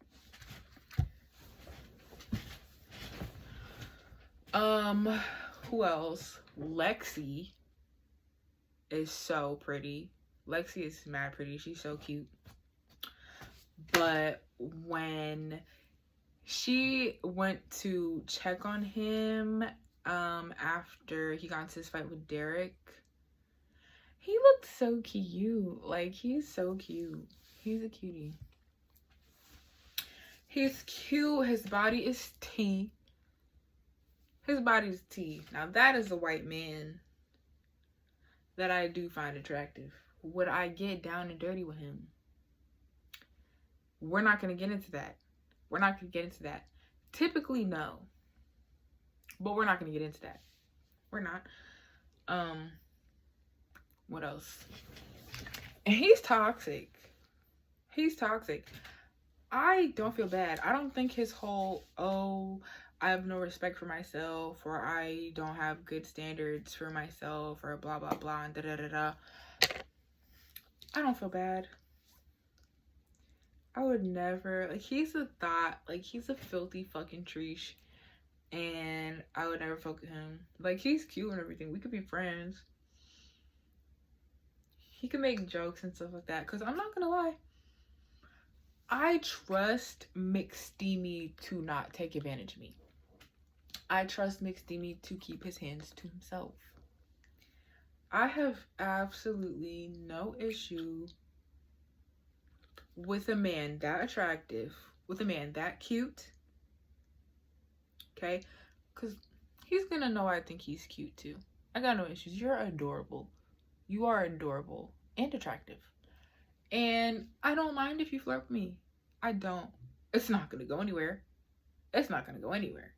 Who else? Lexi is so pretty. Lexi is mad pretty. She's so cute. But when she went to check on him after he got into his fight with Derek, he looked so cute. Like, he's so cute. He's a cutie. He's cute. His body is tea. His body is tea. Now, that is a white man that I do find attractive. Would I get down and dirty with him? We're not going to get into that. We're not going to get into that. Typically, no. But we're not going to get into that. We're not. What else? And he's toxic. He's toxic. I don't feel bad. I don't think his whole, oh, I have no respect for myself, or I don't have good standards for myself, or blah, blah, blah, and da-da-da-da. I don't feel bad. I would never, like, he's a thought, like, he's a filthy fucking treesh, and I would never fuck with him. Like, he's cute and everything. We could be friends. He could make jokes and stuff like that, because I'm not gonna lie, I trust McSteamy to not take advantage of me. I trust McSteamy to keep his hands to himself. I have absolutely no issue with a man that attractive, with a man that cute, okay? Because he's gonna know I think he's cute too. I got no issues. You're adorable. You are adorable and attractive. And I don't mind if you flirt with me. I don't. It's not gonna go anywhere. It's not gonna go anywhere.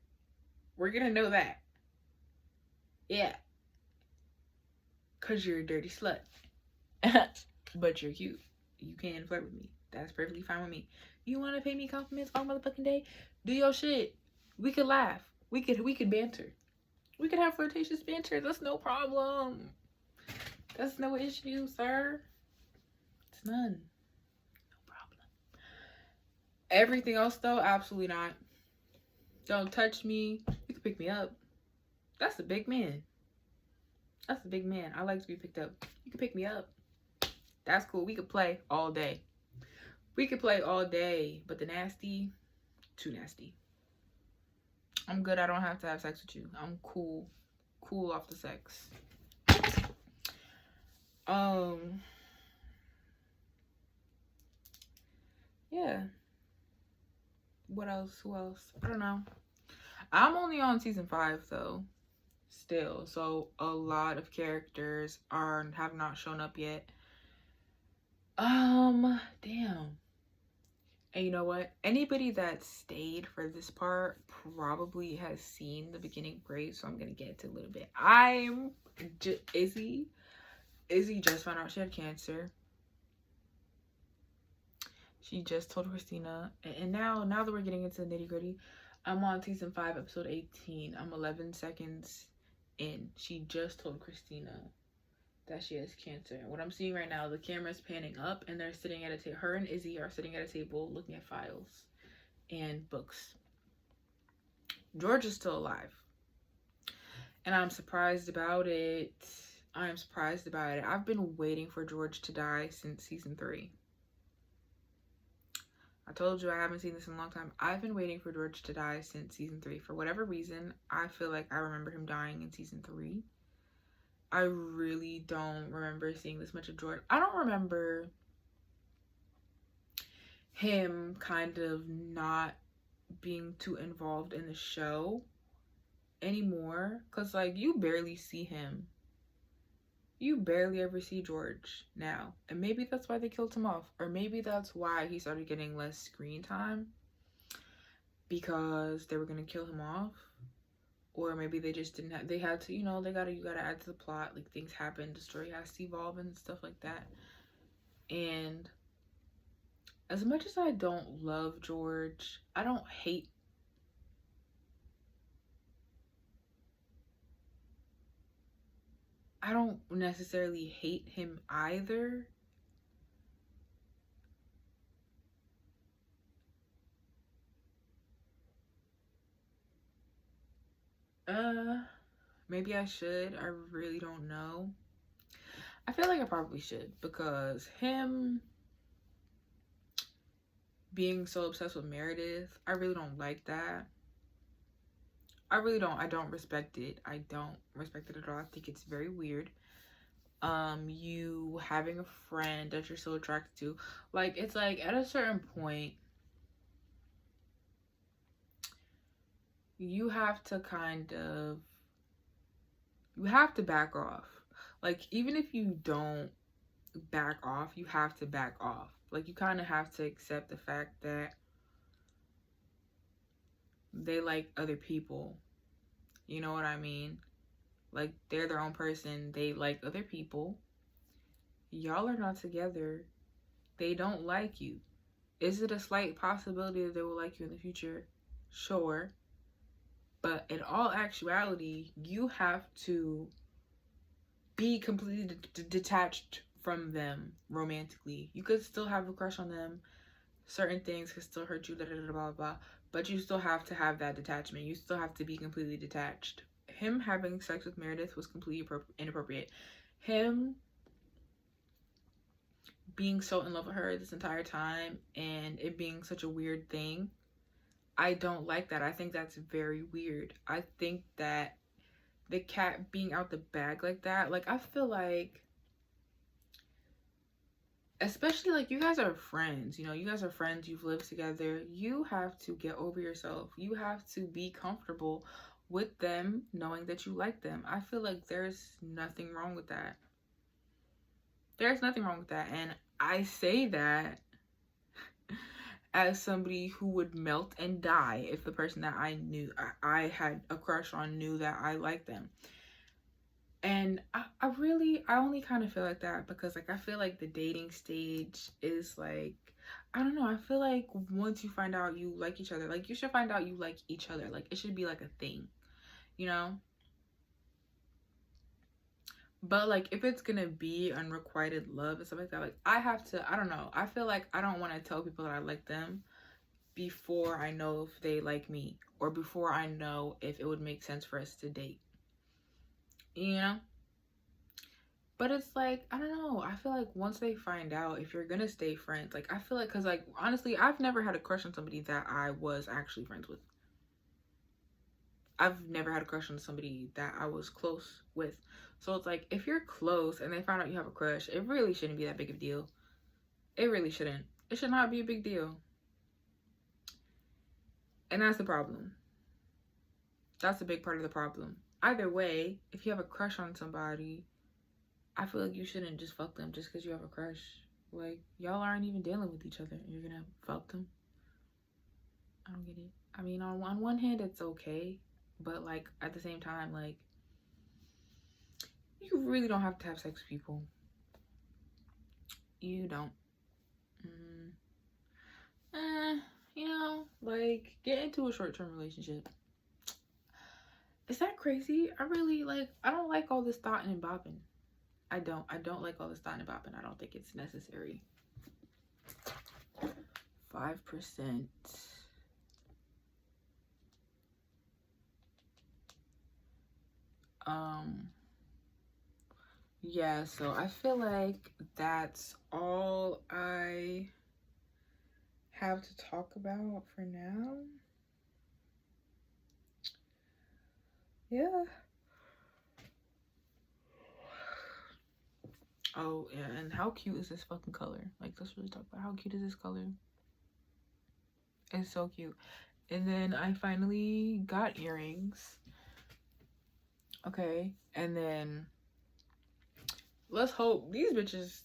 We're gonna know that. Yeah. Because you're a dirty slut. But you're cute. You can flirt with me. That's perfectly fine with me. You want to pay me compliments all motherfucking day? Do your shit. We could laugh. We could banter. We could have flirtatious banter. That's no problem. That's no issue, sir. It's none. No problem. Everything else, though, absolutely not. Don't touch me. You can pick me up. That's a big man. That's a big man. I like to be picked up. You can pick me up. That's cool. We could play all day. We could play all day. But the nasty, too nasty. I'm good. I don't have to have sex with you. I'm cool. Cool off the sex. Yeah. What else? Who else? I don't know. I'm only on season 5 though. Still. So a lot of characters have not shown up yet. Damn. And you know what? Anybody that stayed for this part probably has seen the beginning break, so I'm gonna get into a little bit. Izzy just found out she had cancer. She just told Christina, and now that we're getting into the nitty gritty, I'm on season 5, episode 18. I'm 11 seconds in. She just told Christina that she has cancer. And what I'm seeing right now, the camera's panning up, and they're sitting at a table. Her and Izzy are sitting at a table looking at files and books. George is still alive, and I'm surprised about it. I've been waiting for George to die since season 3. I told you I haven't seen this in a long time. I've been waiting for George to die since season 3. For whatever reason, I feel like I remember him dying in season 3. I really don't remember seeing this much of George. I don't remember him kind of not being too involved in the show anymore. Because, like, you barely see him. You barely ever see George now. And maybe that's why they killed him off. Or maybe that's why he started getting less screen time. Because they were going to kill him off. Or maybe they just didn't have, they had to, you gotta add to the plot. Like, things happen, the story has to evolve and stuff like that. And as much as I don't love George, I don't necessarily hate him either. Maybe I should. I really don't know. I feel like I probably should, because him being so obsessed with Meredith, I really don't like that. I really don't. I don't respect it. I don't respect it at all. I think it's very weird. You having a friend that you're so attracted to, like, it's like at a certain point you have to back off. Like, even if you don't back off, you have to back off. Like, you kind of have to accept the fact that they like other people. You know what I mean? Like, they're their own person. They like other people. Y'all are not together. They don't like you. Is it a slight possibility that they will like you in the future? Sure. But in all actuality, you have to be completely detached from them romantically. You could still have a crush on them. Certain things could still hurt you, blah, blah, blah, blah. But you still have to have that detachment. You still have to be completely detached. Him having sex with Meredith was completely inappropriate. Him being so in love with her this entire time and it being such a weird thing, I don't like that. I think that's very weird. I think that the cat being out the bag like that, like, I feel like, especially, like, you guys are friends, you know, you guys are friends, you've lived together, you have to get over yourself. You have to be comfortable with them knowing that you like them. I feel like there's nothing wrong with that. There's nothing wrong with that. And I say that as somebody who would melt and die if the person that I had a crush on knew that I liked them. And I only kind of feel like that because, like, I feel like the dating stage is like, I don't know, I feel like once you find out you like each other, like, you should find out you like each other. Like, it should be like a thing, you know? But, like, if it's gonna be unrequited love and stuff like that, like, I don't know. I feel like I don't want to tell people that I like them before I know if they like me, or before I know if it would make sense for us to date, you know? But it's like, I don't know, I feel like once they find out if you're gonna stay friends, like, I feel like, because, like, honestly, I've never had a crush on somebody that I was actually friends with. I've never had a crush on somebody that I was close with. So it's like, if you're close and they find out you have a crush, it really shouldn't be that big of a deal. It really shouldn't. It should not be a big deal. And that's the problem. That's a big part of the problem. Either way, if you have a crush on somebody, I feel like you shouldn't just fuck them just because you have a crush. Like, y'all aren't even dealing with each other and you're gonna fuck them. I don't get it. I mean, on one hand, it's okay. But, like, at the same time, like, you really don't have to have sex with people. You don't. You know, like, get into a short-term relationship. Is that crazy? I don't like all this thought and bopping. I don't like all this thought and bopping. I don't think it's necessary. 5%. Yeah, so I feel like that's all I have to talk about for now. Yeah. Oh, yeah, and how cute is this fucking color? Like, let's really talk about how cute is this color. It's so cute. And then I finally got earrings. Okay, and then let's hope these bitches,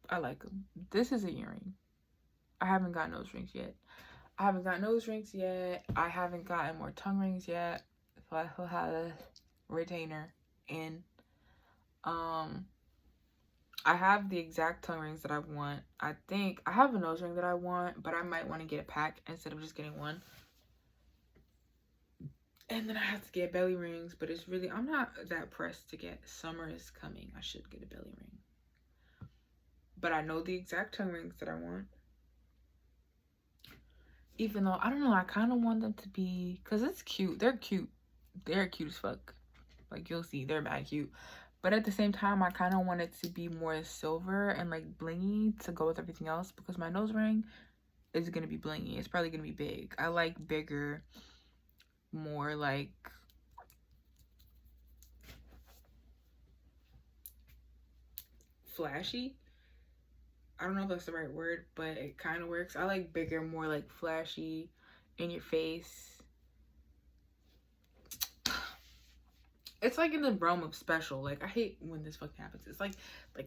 I like them. This is an earring. I haven't got nose rings yet. I haven't gotten more tongue rings yet. So I still have a retainer in. I have the exact tongue rings that I want. I think I have a nose ring that I want, but I might want to get a pack instead of just getting one. And then I have to get belly rings, but it's really, I'm not that pressed to get. Summer is coming. I should get a belly ring. But I know the exact tongue rings that I want. Even though, I don't know, I kind of want them to be, because it's cute. They're cute. They're cute as fuck. Like, you'll see, they're mad cute. But at the same time, I kind of want it to be more silver and like blingy to go with everything else, because my nose ring is gonna be blingy. It's probably gonna be big. I like bigger, more like flashy. I don't know if that's the right word, but it kind of works. I like bigger, more like flashy, in your face. It's like in the realm of special. Like, I hate when this fucking happens. It's like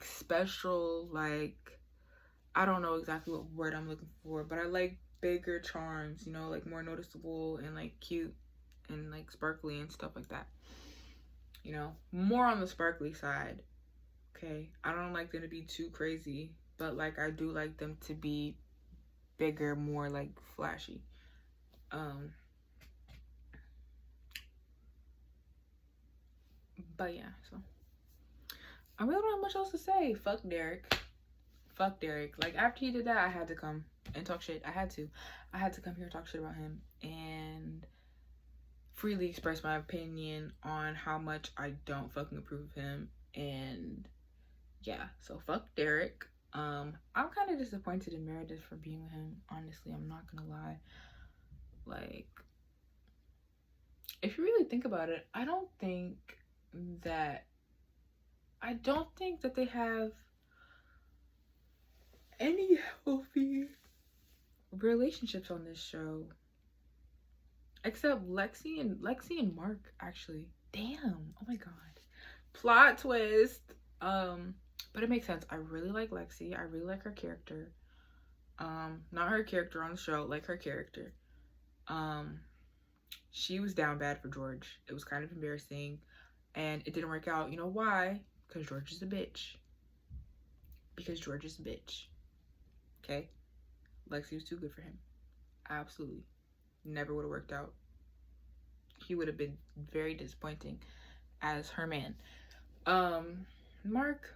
special, like, I don't know exactly what word I'm looking for, but I like bigger charms, you know, like more noticeable and like cute and like sparkly and stuff like that. You know, more on the sparkly side. Okay, I don't like them to be too crazy, but like I do like them to be bigger, more like flashy. But yeah, so I really don't have much else to say. Fuck Derek. Fuck Derek. Like, after he did that, I had to come and talk shit. I had to come here and talk shit about him and freely express my opinion on how much I don't fucking approve of him. And yeah, so fuck Derek. I'm kind of disappointed in Meredith for being with him. Honestly, I'm not gonna lie. Like, if you really think about it, I don't think that they have any healthy relationships on this show, except Lexi and Mark. Actually, damn, oh my god, plot twist. But it makes sense. I really like Lexi. I really like her character. Not her character on the show, like her character. She was down bad for George. It was kind of embarrassing, and it didn't work out. You know why? Because George is a bitch. Okay? Lexi was too good for him. Absolutely. Never would have worked out. He would have been very disappointing as her man. Mark,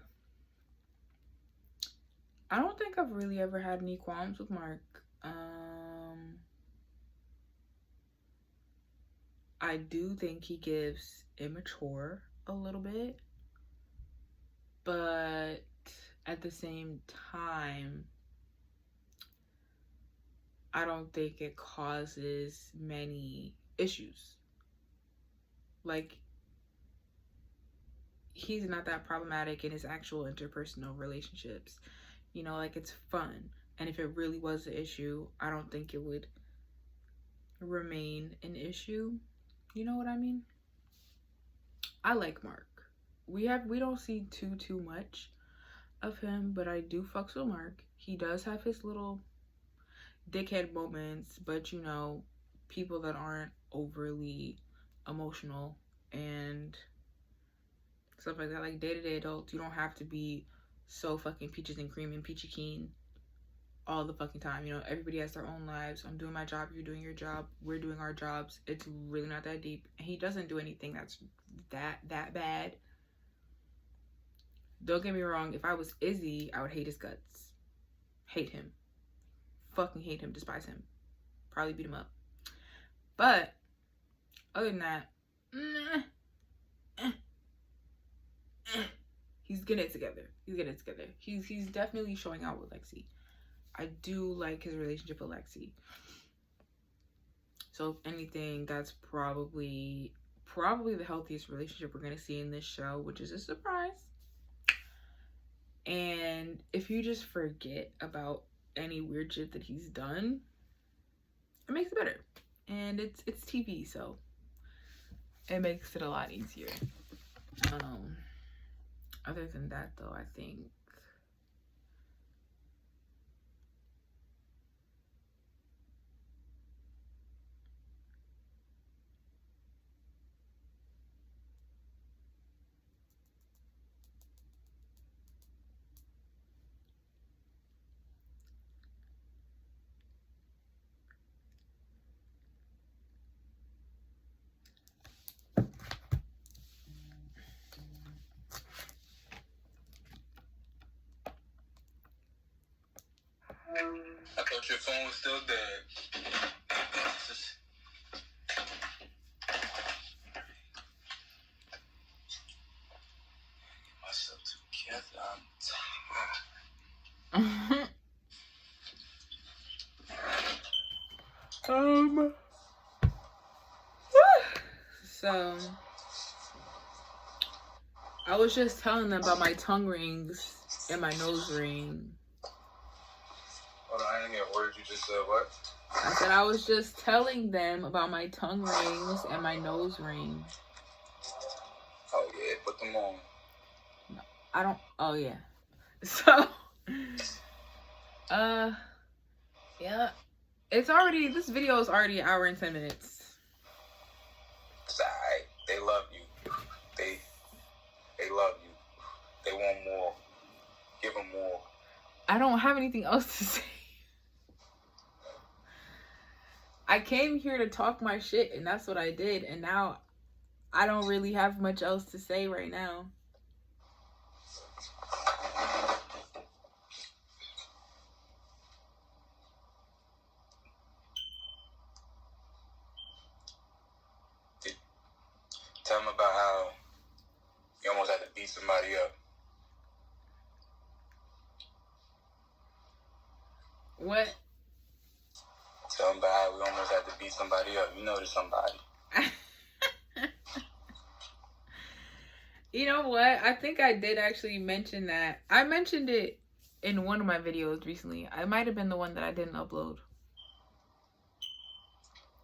I don't think I've really ever had any qualms with Mark. I do think he gives immature a little bit, but at the same time, I don't think it causes many issues. Like, he's not that problematic in his actual interpersonal relationships. You know, like, it's fun. And if it really was an issue, I don't think it would remain an issue. You know what I mean? I like Mark. We don't see too much of him, but I do fucks with Mark. He does have his little dickhead moments, but you know, people that aren't overly emotional and stuff like that, like day-to-day adults, you don't have to be so fucking peaches and cream and peachy keen all the fucking time. You know, everybody has their own lives. I'm doing my job, you're doing your job, we're doing our jobs. It's really not that deep. And he doesn't do anything that's that bad. Don't get me wrong, if I was Izzy, I would hate his guts. Hate him. Fucking hate him, despise him. Probably beat him up. But other than that, he's getting it together. He's definitely showing out with Lexi. I do like his relationship with Lexi. So if anything, that's probably the healthiest relationship we're gonna see in this show, which is a surprise. And if you just forget about any weird shit that he's done, it makes it better. And it's TV, so it makes it a lot easier. Other than that, though, I think I thought your phone was still dead. So I was just telling them about my tongue rings and my nose ring. Hold on, I didn't get a word. You just said what? I said I was just telling them about my tongue rings and my nose ring. Oh yeah, put them on. No, I don't. Oh yeah. So, yeah. It's already. This video is already an hour and 10 minutes. It's alright. They love you. They love you. They want more. Give them more. I don't have anything else to say. I came here to talk my shit, and that's what I did. And now I don't really have much else to say right now. Tell them about how you almost had to beat somebody up. What? Tell them about how we almost had to beat somebody up. You know there's somebody. You know what? I think I did actually mention that. I mentioned it in one of my videos recently. I might have been the one that I didn't upload.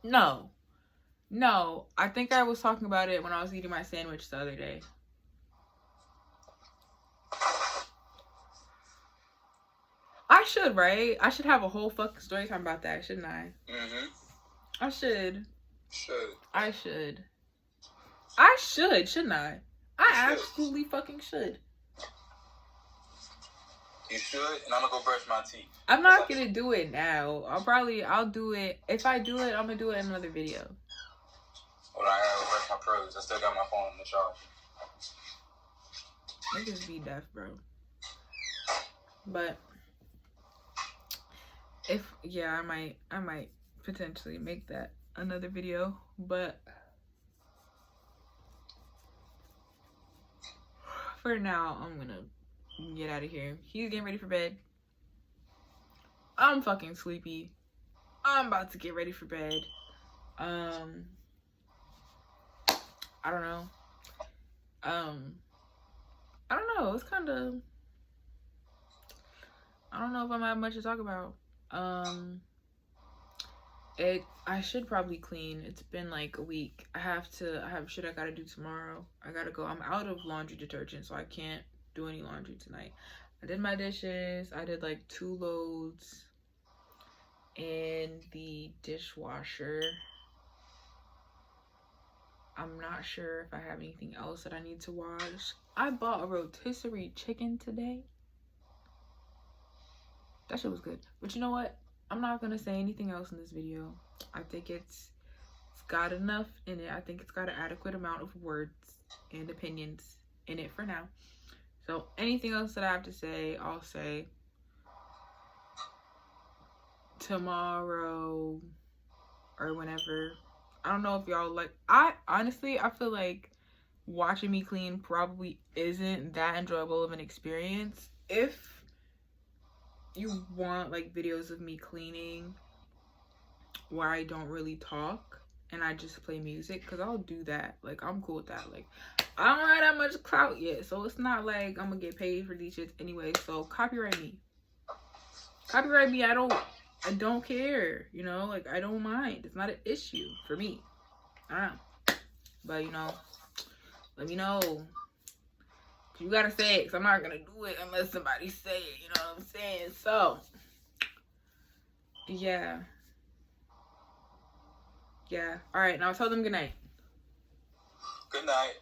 No. I think I was talking about it when I was eating my sandwich the other day. I should, right? I should have a whole fucking story time about that, shouldn't I? Mm-hmm. I should. Should. I should, shouldn't I? I absolutely fucking should. You should, and I'm gonna go brush my teeth. I'm not gonna do it now. I'll do it. If I do it, I'm gonna do it in another video. Hold on, I gotta go brush my pros. I still got my phone in the charge. Niggas be deaf, bro. But I might potentially make that another video, but for now, I'm gonna get out of here. He's getting ready for bed. I'm fucking sleepy. I'm about to get ready for bed. I don't know. I don't know. It's kind of. I don't know if I'm have much to talk about. I should probably clean. It's been like a week. I have shit I gotta do tomorrow. I gotta go. I'm out of laundry detergent, so I can't do any laundry tonight. I did my dishes. I did like 2 loads in the dishwasher. I'm not sure if I have anything else that I need to wash. I bought a rotisserie chicken today. That shit was good. But you know what? I'm not gonna say anything else in this video. I think it's got enough in it. I think it's got an adequate amount of words and opinions in it for now. So anything else that I have to say, I'll say tomorrow or whenever. I don't know if y'all like. I feel like watching me clean probably isn't that enjoyable of an experience. If you want like videos of me cleaning where I don't really talk and I just play music, because I'll do that. Like, I'm cool with that. Like, I don't have that much clout yet, so it's not like I'm gonna get paid for these shits anyway. So copyright me. I don't care, you know, like I don't mind. It's not an issue for me. I don't know. But you know, let me know. You gotta say it, because I'm not gonna do it unless somebody say it, you know what I'm saying? So yeah. Alright, now tell them good night. Good night.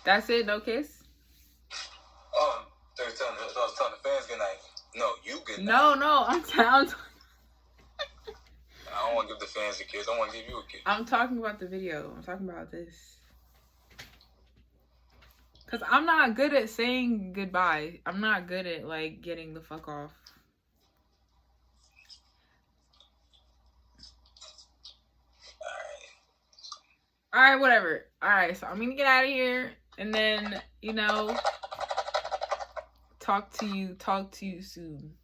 That's it, no kiss? Oh, I was telling the fans good night. No, you good night. No, I'm I don't want to give the fans a kiss. I want to give you a kiss. I'm talking about the video. I'm talking about this. Because I'm not good at saying goodbye. I'm not good at, like, getting the fuck off. Alright, whatever. Alright, so I'm gonna get out of here. And then, you know, talk to you soon.